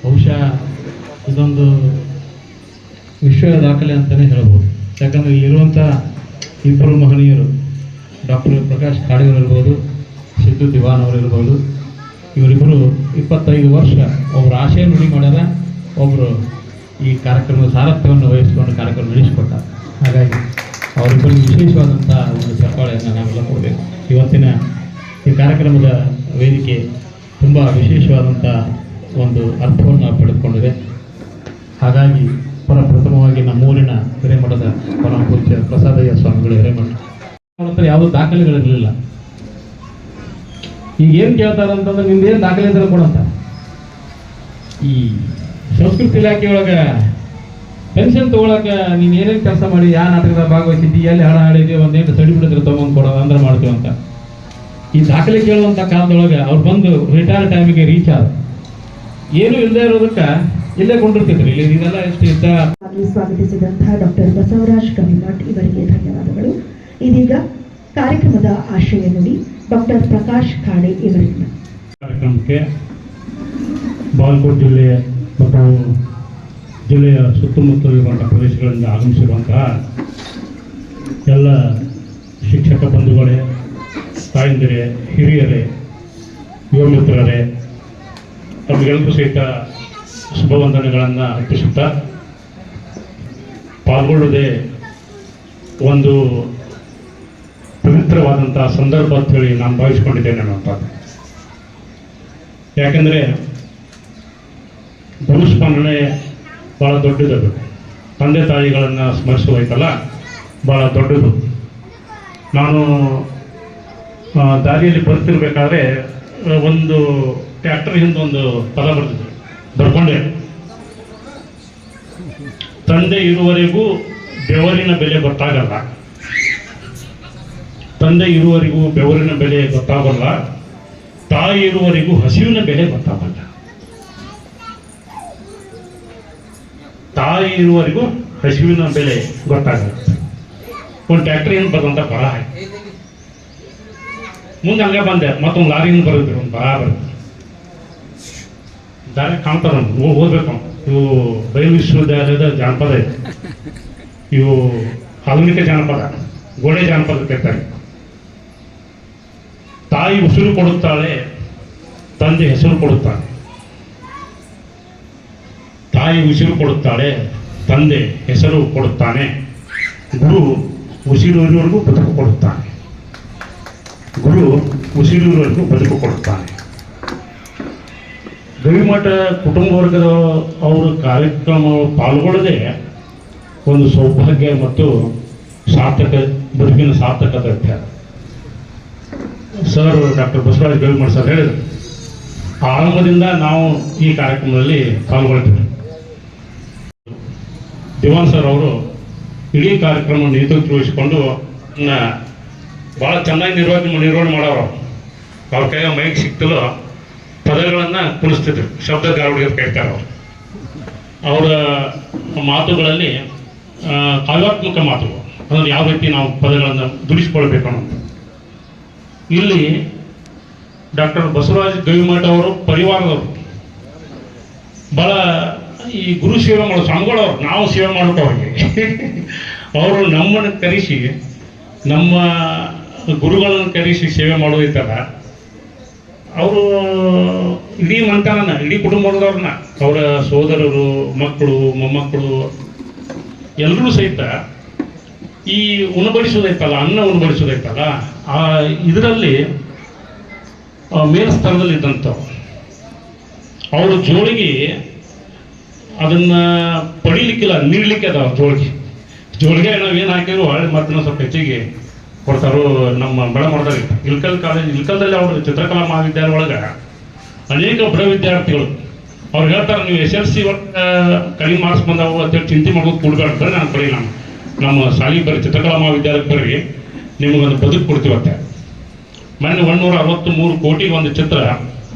ಬಹುಶಃ ಇದೊಂದು ವಿಶ್ವ ದಾಖಲೆ ಅಂತಲೇ ಹೇಳ್ಬೋದು. ಯಾಕಂದರೆ ಇಲ್ಲಿರುವಂಥ ಇಬ್ಬರು ಮಹನೀಯರು ಡಾಕ್ಟರ್ ಪ್ರಕಾಶ್ ಖಾಡೆಯವರಿರ್ಬೋದು, ಸಿದ್ದು ದಿವಾನ್ ಅವರಿರ್ಬೋದು, ಇವರಿಬ್ಬರು 25 ವರ್ಷ ಒಬ್ಬರು ಆಶಯ ನುಡಿ ಮಾಡ್ಯಾರ, ಒಬ್ಬರು ಈ ಕಾರ್ಯಕ್ರಮದ ಸಾರಥ್ಯವನ್ನು ವಹಿಸಿಕೊಂಡು ಕಾರ್ಯಕ್ರಮ ನಡೆಸಿಕೊಟ್ಟಾರೆ. ಹಾಗಾಗಿ ಅವರಿಬ್ಬರಿಗೆ ವಿಶೇಷವಾದಂಥ ಒಂದು ಚಪ್ಪಾಳೆಯನ್ನು ನಾವೆಲ್ಲ ಕೊಡಬೇಕು. ಇವತ್ತಿನ ಈ ಕಾರ್ಯಕ್ರಮದ ವೇದಿಕೆ ತುಂಬ ವಿಶೇಷವಾದಂಥ ಒಂದು ಅರ್ಥವನ್ನು ಪಡೆದುಕೊಂಡಿದೆ. ಹಾಗಾಗಿ ಪ್ರಥಮವಾಗಿ ನಮ್ಮೂರಿನ ಹಿರೇಮಠದ ಪರಮ ಪೂಜ್ಯ ಪ್ರಸಾದಯ್ಯ ಸ್ವಾಮಿಗಳು ಹಿರೇಮಠ ಹತ್ರ ಯಾವುದೂ ದಾಖಲೆಗಳಿರಲಿಲ್ಲ. ಈಗ ಏನು ಕೇಳ್ತಾರೆ ಅಂತಂದ್ರೆ ನಿಮ್ದೇನು ದಾಖಲೆ ಇದ್ರೆ ಕೊಡಂತ. ಈ ಸಂಸ್ಕೃತಿ ಇಲಾಖೆ ಒಳಗೆ ಪೆನ್ಷನ್ ತೊಗೊಳಕ್ಕೆ ನೀನು ಏನೇನು ಕೆಲಸ ಮಾಡಿ ಯಾವ ನಾಟಕದ ಭಾಗವಹಿಸಿದ್ದಿ, ಎಲ್ಲಿ ಹಾಡು ಹಾಡಿದ್ವಿ, ಒಂದೇನು ಸರ್ಟಿಫಿಕೇಟ್ ಇದ್ರೆ ತೊಗೊಂಡು ಕೊಡೋದು ಅಂದ್ರೆ ಮಾಡ್ತೀವಿ ಅಂತ. ಈ ದಾಖಲೆ ಕೇಳುವಂಥ ಕಾಲದೊಳಗೆ ಅವ್ರು ಬಂದು ರಿಟೈರ್ ಟೈಮಿಗೆ ರೀಚ್ ಆದ ಏನು ಇಲ್ಲದೆ ಇರೋದಕ್ಕೆ ಇಲ್ಲೇ ಕೊಂಡಿರ್ತಿದ್ರು. ಇಲ್ಲಿ ಇದೆಲ್ಲ ಎಷ್ಟು ಇಷ್ಟ. ಸ್ವಾಗತಿಸಿದಂತಹ ಡಾಕ್ಟರ್ ಬಸವರಾಜ್ ಕವಿಮಠ್ ಇವರಿಗೆ ಧನ್ಯವಾದಗಳು. ಇದೀಗ ಕಾರ್ಯಕ್ರಮದ ಆಶಯ ನುಡಿ ಡಾಕ್ಟರ್ ಪ್ರಕಾಶ್ ಖಾಡೆ ಇವರಿಂದ. ಕಾರ್ಯಕ್ರಮಕ್ಕೆ ಬಾಗಲಕೋಟೆ ಜಿಲ್ಲೆಯ ಮತ್ತು ಜಿಲ್ಲೆಯ ಸುತ್ತಮುತ್ತಲಿರುವಂಥ ಪ್ರದೇಶಗಳಿಂದ ಆಗಮಿಸಿರುವಂತಹ ಎಲ್ಲ ಶಿಕ್ಷಕ ಬಂಧುಗಳೇ, ತಾಯಂದಿರೇ, ಹಿರಿಯರೇ, ಯುವ ಮಿತ್ರರೇ, ತಮಗೆಲ್ಲರೂ ಸಹಿತ ಶುಭವಂದನೆಗಳನ್ನು ಅರ್ಪಿಸುತ್ತಾ, ಪಾಲ್ಗೊಳ್ಳದೆ ಒಂದು ಪವಿತ್ರವಾದಂಥ ಸಂದರ್ಭ ಅಂತೇಳಿ ನಾನು ಭಾವಿಸ್ಕೊಂಡಿದ್ದೇನೆ ಅನ್ನುವಂಥದ್ದು. ಯಾಕೆಂದರೆ ಗುರುಸ್ಮರಣೆ ಭಾಳ ದೊಡ್ಡದು. ತಂದೆ ತಾಯಿಗಳನ್ನು ಸ್ಮರಿಸುವೈತಲ್ಲ, ಭಾಳ ದೊಡ್ಡದು. ನಾನು ದಾರಿಯಲ್ಲಿ ಬರ್ತಿರ್ಬೇಕಾದ್ರೆ ಒಂದು ಟ್ರ್ಯಾಕ್ಟರ್ ಹಿಂದೊಂದು ಪದ ಬರ್ಕೊಂಡೆ, ತಂದೆ ಇರುವವರೆಗೂ ಬೆವರಿನ ಬೆಲೆ ಗೊತ್ತಾಗಲ್ಲ, ತಂದೆ ಇರುವವರೆಗೂ ಬೆವರಿನ ಬೆಲೆ ಗೊತ್ತಾಗಲ್ಲ, ತಾಯಿ ಇರುವವರೆಗೂ ಹಸಿವಿನ ಬೆಲೆ ಗೊತ್ತಾಗಲ್ಲ. ತಾಯಿ ಇರುವವರೆಗೂ ಹಸಿವಿನ ಬೆಲೆ ಗೊತ್ತಾಗಲ್ಲ. ಒಂದು ಟ್ರ್ಯಾಕ್ಟರ್ ಏನು ಬರ್ತಂತ ಬರ ಮುಂದೆ ಹಂಗೆ ಬಂದೆ, ಮತ್ತೊಂದು ಲಾರಿಯಿಂದ ಬರುತ್ತೆ, ಒಂದು ಬರ ಬರುತ್ತೆ, ದಾರಿ ಕಾಣ್ತಾರ ಓದ್ಬೇಕು. ಇವು ಬಯಲು ವಿಶ್ವವಿದ್ಯಾಲಯದ ಜಾನಪದ ಇದೆ, ಇವು ಆಧುನಿಕ ಜಾನಪದ. ಗೋಡೆ ಜಾನಪದ ಕರೀತಾರೆ. ತಾಯಿ ಉಸಿರು ಕೊಡುತ್ತಾಳೆ, ತಂದೆ ಹೆಸರು ಕೊಡುತ್ತಾನೆ. ತಾಯಿ ಉಸಿರು ಕೊಡುತ್ತಾಳೆ, ತಂದೆ ಹೆಸರು ಕೊಡುತ್ತಾನೆ. ಗುರು ಉಸಿರುವರೆಗೂ ಬದುಕು ಕೊಡುತ್ತಾನೆ. ಗುರು ಉಸಿರುವರೆಗೂ ಬದುಕು ಕೊಡುತ್ತಾನೆ. ಗವಿಮಠ ಕುಟುಂಬ ವರ್ಗದ ಅವರ ಕಾರ್ಯಕ್ರಮ ಪಾಲ್ಗೊಳ್ಳದೆ ಒಂದು ಸೌಭಾಗ್ಯ ಮತ್ತು ಸಾರ್ಥಕ ಬದುಕಿನ ಸಾರ್ಥಕತೆ. Sir doctor Basavaraj Gavimath sir ಹೇಳಿದರು, ಆರಂಭದಿಂದ ನಾವು ಈ ಕಾರ್ಯಕ್ರಮದಲ್ಲಿ ಪಾಲ್ಗೊಳ್ತೀವಿ. ದಿವಾನ್ ಸರ್ ಅವರು ಇಡೀ ಕಾರ್ಯಕ್ರಮ ನೇತೃತ್ವ ವಹಿಸಿಕೊಂಡು ಭಾಳ ಚೆನ್ನಾಗಿ ನಿರ್ವಹಣೆ ಮಾಡೋರು. ಅವ್ರ ಕೈಗ ಮೈಕ್ ಸಿಕ್ತಲೋ ಪದಗಳನ್ನು ಕುಣಿಸ್ತಿದ್ರು, ಶಬ್ದ ಗಾರುಡಿಗೆ ಕೇಳ್ತಾರೆ ಅವರು. ಅವರ ಮಾತುಗಳಲ್ಲಿ ಕಾವ್ಯಾತ್ಮಕ ಮಾತುಗಳು, ಅಂದ್ರೆ ಯಾವ ರೀತಿ ನಾವು ಪದಗಳನ್ನು ದುಡಿಸ್ಕೊಳ್ಬೇಕು ಅನ್ನೋದು. ಇಲ್ಲಿ ಡಾಕ್ಟರ್ ಬಸವರಾಜ ಗವಿಮಠ ಅವರು ಪರಿವಾರದವರು ಭಾಳ ಈ ಗುರು ಸೇವೆ ಮಾಡೋ ಸ್ವಾಮಿಗಳವ್ರು, ನಾವು ಸೇವೆ ಮಾಡ್ಬೇಕು ಅವ್ರಿಗೆ. ಅವರು ನಮ್ಮನ್ನು ಕರೆಸಿ, ನಮ್ಮ ಗುರುಗಳನ್ನು ಕರೆಸಿ ಸೇವೆ ಮಾಡೋದೈತಲ್ಲ, ಅವರು ಇಡೀ ಮಂಟನ, ಇಡೀ ಕುಟುಂಬದವ್ರನ್ನ, ಅವರ ಸೋದರರು, ಮಕ್ಕಳು, ಮೊಮ್ಮಕ್ಕಳು ಎಲ್ಲರೂ ಸಹಿತ ಈ ಉಣಬಡಿಸೋದೈತಲ್ಲ, ಅನ್ನ ಉಣಬಡಿಸೋದೈತಲ್ಲ, ಇದರಲ್ಲಿ ಮೇಲ್ಸ್ತರದಲ್ಲಿ ಇದ್ದಂಥವ್ರು. ಅವರು ಜೋಳಿಗೆ ಅದನ್ನು ಪಡಿಲಿಕ್ಕಿಲ್ಲ, ನೀಡಲಿಕ್ಕೆ ಅದಾವ ಜೋಳಿಗೆ ನಾವೇನು ಹಾಕಿದ್ರು ಹೊಳ್ಳಿ ಮತ್ತೆ ಸ್ವಲ್ಪ ಹೆಚ್ಚಿಗೆ ಕೊಡ್ತಾರೋ. ನಮ್ಮ ಬಡ ಮರದಲ್ಲಿ ಇಲ್ಕಲ್ ಕಾಲೇಜ್, ಇಲ್ಕಲ್ದಲ್ಲಿ ಅವರು ಚಿತ್ರಕಲಾ ಮಹಾವಿದ್ಯಾಲಯ ಒಳಗೆ ಅನೇಕ ಬಡ ವಿದ್ಯಾರ್ಥಿಗಳು ಅವ್ರು ಹೇಳ್ತಾರೆ, ನೀವು SLC ಕಡಿಮೆ ಮಾರ್ಕ್ಸ್ ಬಂದವು ಅಂತೇಳಿ ಚಿಂತೆ ಮಾಡೋದು ಕೂಡ್ಬೇಡ್ತಾರೆ. ನಾನು ಬರೀ ನಮ್ಮ ಶಾಲೆಗೆ ಬರ್ರಿ, ಚಿತ್ರಕಲಾ ಮಹಾವಿದ್ಯಾಲಯಕ್ಕೆ ಬರ್ರಿ, ನಿಮಗೊಂದು ಬದುಕು ಕೊಡ್ತೀವತ್ತೆ. ಮೊನ್ನೆ 163 ಕೋಟಿಗೆ ಒಂದು ಚಿತ್ರ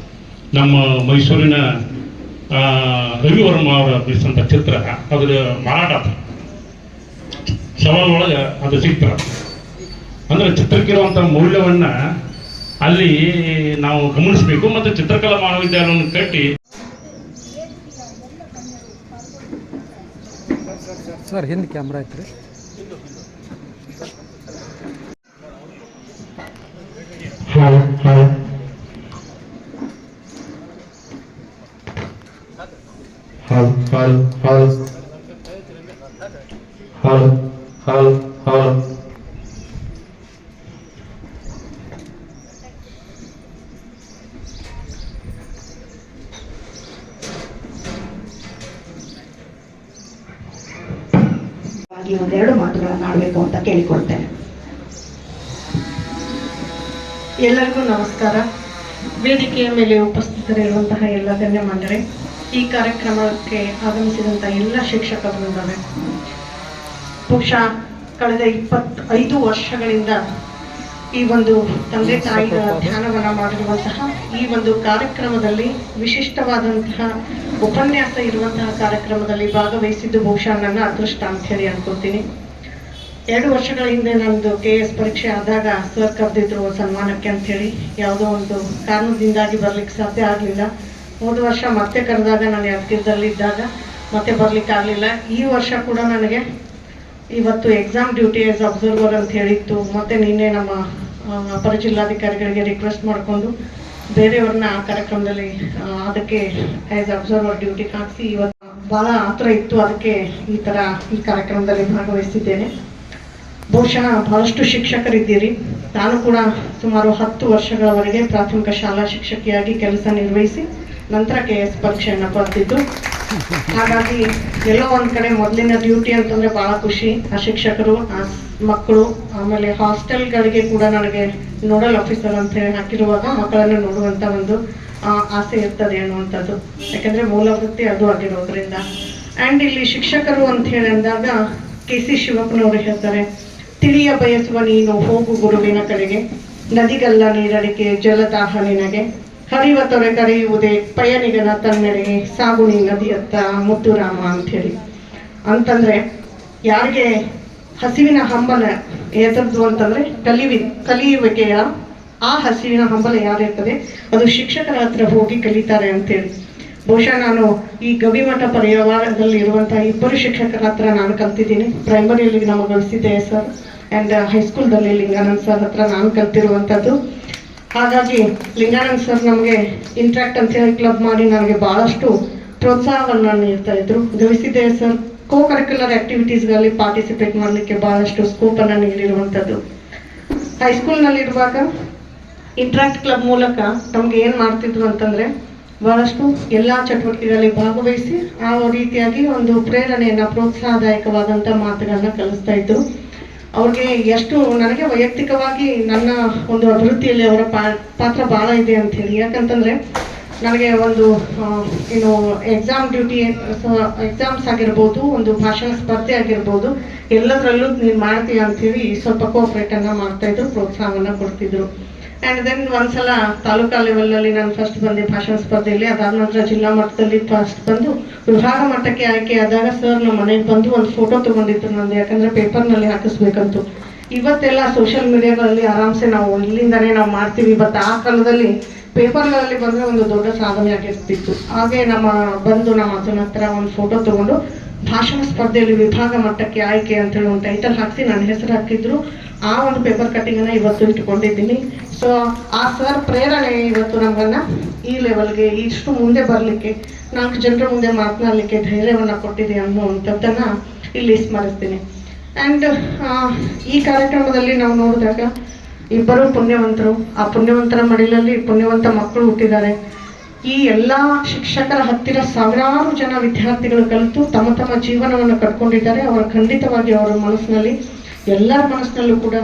ನಮ್ಮ ಮೈಸೂರಿನ ರವಿವರ್ಮ ಅವರ ಬಿಡಿಸಂಥ ಚಿತ್ರ, ಅದ್ರ ಮಾರಾಟ ಸವಾಲೊಳಗೆ ಅದು ಸಿಗ್ತಾರೆ. ಅಂದರೆ ಚಿತ್ರಕ್ಕಿರುವಂಥ ಮೌಲ್ಯವನ್ನು ಅಲ್ಲಿ ನಾವು ಗಮನಿಸಬೇಕು. ಮತ್ತು ಚಿತ್ರಕಲಾ ಮಹಾವಿದ್ಯಾಲಯವನ್ನು ಕಟ್ಟಿ ಸರ್ ಹಿಂದೆ ಕ್ಯಾಮ್ರಾ ಐತ್ರಿ. ಹೌದು ಹೌದು ಹೌದು ಹೌದು ಹೌದು ಹೌದು ಹೌದು ಒಂದೆರಡು ಮಾತುಗಳನ್ನು ಆಡಬೇಕು ಅಂತ ಕೇಳಿಕೊಳ್ತೇನೆ. ಎಲ್ಲರಿಗೂ ನಮಸ್ಕಾರ. ವೇದಿಕೆಯ ಮೇಲೆ ಉಪಸ್ಥಿತರಿರುವಂತಹ ಎಲ್ಲ ಗಣ್ಯಮಾನ್ಯರೇ, ಈ ಕಾರ್ಯಕ್ರಮಕ್ಕೆ ಆಗಮಿಸಿದಂಥ ಎಲ್ಲ ಶಿಕ್ಷಕ ವೃಂದವೇ, ಬಹುಶಃ ಕಳೆದ 25 ವರ್ಷಗಳಿಂದ ಈ ಒಂದು ತಂದೆ ತಾಯಿಯ ಧ್ಯಾನವನ್ನು ಮಾಡಿರುವಂತಹ ಈ ಒಂದು ಕಾರ್ಯಕ್ರಮದಲ್ಲಿ, ವಿಶಿಷ್ಟವಾದಂತಹ ಉಪನ್ಯಾಸ ಇರುವಂತಹ ಕಾರ್ಯಕ್ರಮದಲ್ಲಿ ಭಾಗವಹಿಸಿದ್ದು ಬಹುಶಃ ನನ್ನ ಅದೃಷ್ಟ ಅಂತ ಹೇಳಿ ಅನ್ಕೋತೀನಿ. 2 ವರ್ಷಗಳ ಹಿಂದೆ ನಂದು KS ಪರೀಕ್ಷೆ ಆದಾಗ ಸರ್ ಕರೆದಿದ್ರು ಸನ್ಮಾನಕ್ಕೆ ಅಂಥೇಳಿ. ಯಾವುದೋ ಒಂದು ಕಾರಣದಿಂದಾಗಿ ಬರ್ಲಿಕ್ಕೆ ಸಾಧ್ಯ ಆಗಲಿಲ್ಲ. ಹೋದ ವರ್ಷ ಮತ್ತೆ ಕರೆದಾಗ ನಾನು ಯಾದಗಿರಿದಲ್ಲಿದ್ದಾಗ ಮತ್ತೆ ಬರ್ಲಿಕ್ಕೆ ಆಗಲಿಲ್ಲ. ಈ ವರ್ಷ ಕೂಡ ನನಗೆ ಇವತ್ತು ಎಕ್ಸಾಮ್ ಡ್ಯೂಟಿ ಆಸ್ ಅಬ್ಸರ್ವರ್ ಅಂತ ಹೇಳಿತ್ತು. ಮತ್ತೆ ನಿನ್ನೆ ನಮ್ಮ ಅಪರ ಜಿಲ್ಲಾಧಿಕಾರಿಗಳಿಗೆ ರಿಕ್ವೆಸ್ಟ್ ಮಾಡಿಕೊಂಡು ಬೇರೆಯವ್ರನ್ನ ಆ ಕಾರ್ಯಕ್ರಮದಲ್ಲಿ ಅದಕ್ಕೆ ಆಸ್ ಅಬ್ಸರ್ವರ್ ಡ್ಯೂಟಿ ಹಾಕಿಸಿ ಇವತ್ತು ಭಾಳ ಆತರ ಇತ್ತು, ಅದಕ್ಕೆ ಈ ಕಾರ್ಯಕ್ರಮದಲ್ಲಿ ಭಾಗವಹಿಸಿದ್ದೇನೆ. ಬಹುಶಃ ಬಹಳಷ್ಟು ಶಿಕ್ಷಕರಿದ್ದೀರಿ. ನಾನು ಕೂಡ ಸುಮಾರು 10 ವರ್ಷಗಳವರೆಗೆ ಪ್ರಾಥಮಿಕ ಶಾಲಾ ಶಿಕ್ಷಕಿಯಾಗಿ ಕೆಲಸ ನಿರ್ವಹಿಸಿ ನಂತರ KS ಪರೀಕ್ಷೆಯನ್ನು ಬರೆದಿದ್ದು. ಹಾಗಾಗಿ ಎಲ್ಲೋ ಒಂದು ಕಡೆ ಮೊದಲಿನ ಡ್ಯೂಟಿ ಅಂತಂದರೆ ಭಾಳ ಖುಷಿ. ಆ ಶಿಕ್ಷಕರು, ಆ ಮಕ್ಕಳು, ಆಮೇಲೆ ಹಾಸ್ಟೆಲ್ಗಳಿಗೆ ಕೂಡ ನನಗೆ ನೋಡಲ್ ಆಫೀಸರ್ ಅಂತ ಹೇಳಿ ಹಾಕಿರುವಾಗ ಮಕ್ಕಳನ್ನು ನೋಡುವಂಥ ಒಂದು ಆಸೆ ಇರ್ತದೆ ಅನ್ನುವಂಥದ್ದು. ಯಾಕಂದರೆ ಮೂಲ ವೃತ್ತಿ ಅದು ಆಗಿರೋದ್ರಿಂದ. ಆ್ಯಂಡ್ ಇಲ್ಲಿ ಶಿಕ್ಷಕರು ಅಂತ ಹೇಳಿ ಅಂದಾಗ KC ಶಿವಪ್ಪನವರು ಹೇಳ್ತಾರೆ, ತಿಳಿಯ ಬಯಸುವ ನೀನು ಹೋಗು ಗುರುವಿನ ಕಡೆಗೆ, ನದಿಗಲ್ಲ ನೀರಡಿಕೆ ಜಲದಾಹ ನಿನಗೆ, ಹರಿವ ತೊರೆ ಕರೆಯುವುದೇ ಪಯಣಿಗನ ತನ್ನೆಡೆಗೆ, ಸಾಗುಣಿ ನದಿಯತ್ತ ಮುತ್ತುರಾಮ ಅಂಥೇಳಿ. ಅಂತಂದರೆ ಯಾರಿಗೆ ಹಸಿವಿನ ಹಂಬಲ ಏತದ್ದು ಅಂತಂದರೆ ಕಲಿಯುವಿಕೆಯ ಆ ಹಸಿವಿನ ಹಂಬಲ ಯಾರಿರ್ತದೆ ಅದು ಶಿಕ್ಷಕರ ಹತ್ರ ಹೋಗಿ ಕಲಿತಾರೆ ಅಂತೇಳಿ. ಬಹುಶಃ ನಾನು ಈ ಗವಿಮಠ ಪರಿವಾರದಲ್ಲಿ ಇರುವಂತಹ 2 ಶಿಕ್ಷಕರ ಹತ್ರ ನಾನು ಕಲ್ತಿದ್ದೀನಿ. ಪ್ರೈಮರಿಯಲ್ಲಿ ನಮಗೆ ಕಲಿಸಿದ್ದೆ ಸರ್, ಆ್ಯಂಡ್ ಹೈಸ್ಕೂಲ್ದಲ್ಲಿ ಲಿಂಗಾನಂದ್ ಸರ್ ಹತ್ರ ನಾನು ಕಲ್ತಿರುವಂಥದ್ದು. ಹಾಗಾಗಿ ಲಿಂಗಾನಂದ್ ಸರ್ ನಮಗೆ ಇಂಟ್ರಾಕ್ಟ್ ಅಂತ ಹೇಳಿ ಕ್ಲಬ್ ಮಾಡಿ ನನಗೆ ಭಾಳಷ್ಟು ಪ್ರೋತ್ಸಾಹವನ್ನು ನೀಡ್ತಾ ಇದ್ರು. ಗವಿಸಿದ್ದೇಯ ಸರ್ ಕೋ ಕರಿಕ್ಯುಲರ್ ಆ್ಯಕ್ಟಿವಿಟೀಸ್ಗಳಲ್ಲಿ ಪಾರ್ಟಿಸಿಪೇಟ್ ಮಾಡಲಿಕ್ಕೆ ಭಾಳಷ್ಟು ಸ್ಕೋಪನ್ನು ನೀಡಿರುವಂಥದ್ದು. ಹೈಸ್ಕೂಲ್ನಲ್ಲಿರುವಾಗ ಇಂಟ್ರಾಕ್ಟ್ ಕ್ಲಬ್ ಮೂಲಕ ನಮ್ಗೆ ಏನು ಮಾಡ್ತಿದ್ರು ಅಂತಂದರೆ ಬಹಳಷ್ಟು ಎಲ್ಲ ಚಟುವಟಿಕೆಗಳಲ್ಲಿ ಭಾಗವಹಿಸಿ ಆ ರೀತಿಯಾಗಿ ಒಂದು ಪ್ರೇರಣೆಯನ್ನು, ಪ್ರೋತ್ಸಾಹದಾಯಕವಾದಂಥ ಮಾತುಗಳನ್ನ ಕಲಿಸ್ತಾ ಇದ್ರು. ಅವ್ರಿಗೆ ಎಷ್ಟು ನನಗೆ ವೈಯಕ್ತಿಕವಾಗಿ ನನ್ನ ಒಂದು ಅಭಿವೃದ್ಧಿಯಲ್ಲಿ ಅವರ ಪಾತ್ರ ಭಾಳ ಇದೆ ಅಂತ ಹೇಳಿ. ಯಾಕಂತಂದರೆ ನನಗೆ ಒಂದು ಏನು ಎಕ್ಸಾಮ್ ಡ್ಯೂಟಿ, ಎಕ್ಸಾಮ್ಸ್ ಆಗಿರ್ಬೋದು, ಒಂದು ಭಾಷಣ ಸ್ಪರ್ಧೆ ಆಗಿರ್ಬೋದು, ಎಲ್ಲದರಲ್ಲೂ ನೀನು ಮಾಡ್ತೀಯ ಅಂಥೇಳಿ ಸ್ವಲ್ಪ ಕೋಆಪ್ರೇಟನ್ನು ಮಾಡ್ತಾಯಿದ್ರು, ಪ್ರೋತ್ಸಾಹವನ್ನು ಕೊಡ್ತಿದ್ರು. ಆ್ಯಂಡ್ ದೆನ್ ಒಂದ್ಸಲ ತಾಲೂಕಾ ಲೆವೆಲಲ್ಲಿ ನಾನು ಫಸ್ಟ್ ಬಂದೆ ಭಾಷಣ ಸ್ಪರ್ಧೆಯಲ್ಲಿ. ಅದಾದ ನಂತರ ಜಿಲ್ಲಾ ಮಟ್ಟದಲ್ಲಿ ಫಸ್ಟ್ ಬಂದು ವಿಭಾಗ ಮಟ್ಟಕ್ಕೆ ಆಯ್ಕೆ ಆದಾಗ ಸರ್ ನಮ್ಮ ಮನೆಗೆ ಬಂದು ಒಂದು ಫೋಟೋ ತೊಗೊಂಡಿದ್ರು ನಂದು, ಯಾಕಂದರೆ ಪೇಪರ್ನಲ್ಲಿ ಹಾಕಿಸ್ಬೇಕಂತು. ಇವತ್ತೆಲ್ಲ ಸೋಷಿಯಲ್ ಮೀಡಿಯಾಗಳಲ್ಲಿ ಆರಾಮ್ಸೆ ನಾವು ಇಲ್ಲಿಂದನೇ ನಾವು ಮಾಡ್ತೀವಿ. ಇವತ್ತು ಆ ಕಾಲದಲ್ಲಿ ಪೇಪರ್ಗಳಲ್ಲಿ ಬಂದರೆ ಒಂದು ದೊಡ್ಡ ಸಾಧನೆ ಆಗಿರ್ತಿತ್ತು. ಹಾಗೆ ನಮ್ಮ ಅಜ್ಜನ ಹತ್ರ ಒಂದು ಫೋಟೋ ತೊಗೊಂಡು ಭಾಷಣ ಸ್ಪರ್ಧೆಯಲ್ಲಿ ವಿಭಾಗ ಮಟ್ಟಕ್ಕೆ ಆಯ್ಕೆ ಅಂತೇಳಿ ಒಂದು ಟೈಟಲ್ ಹಾಕಿಸಿ ನನ್ನ ಹೆಸರು ಹಾಕಿದ್ರು. ಆ ಒಂದು ಪೇಪರ್ ಕಟ್ಟಿಂಗನ್ನು ಇವತ್ತು ಇಟ್ಕೊಂಡಿದ್ದೀನಿ. ಸೊ ಆ ಸರ್ ಪ್ರೇರಣೆ ಇವತ್ತು ನಮ್ಮನ್ನು ಈ ಲೆವೆಲ್ಗೆ ಇಷ್ಟು ಮುಂದೆ ಬರಲಿಕ್ಕೆ, 4 ಜನರ ಮುಂದೆ ಮಾತನಾಡಲಿಕ್ಕೆ ಧೈರ್ಯವನ್ನು ಕೊಟ್ಟಿದೆ ಅನ್ನುವಂಥದ್ದನ್ನು ಇಲ್ಲಿ ಸ್ಮರಿಸ್ತೀನಿ. ಆ್ಯಂಡ್ ಈ ಕಾರ್ಯಕ್ರಮದಲ್ಲಿ ನಾವು ನೋಡಿದಾಗ ಇಬ್ಬರು ಪುಣ್ಯವಂತರು, ಆ ಪುಣ್ಯವಂತರ ಮಡಿಲಲ್ಲಿ ಪುಣ್ಯವಂತ ಮಕ್ಕಳು ಹುಟ್ಟಿದ್ದಾರೆ. ಈ ಎಲ್ಲ ಶಿಕ್ಷಕರ ಹತ್ತಿರ ಸಾವಿರಾರು ಜನ ವಿದ್ಯಾರ್ಥಿಗಳು ಕಲಿತು ತಮ್ಮ ತಮ್ಮ ಜೀವನವನ್ನು ಕಟ್ಕೊಂಡಿದ್ದಾರೆ. ಅವರ ಖಂಡಿತವಾಗಿ ಅವರ ಮನಸ್ಸಿನಲ್ಲಿ, ಎಲ್ಲರ ಮನಸ್ಸಿನಲ್ಲೂ ಕೂಡ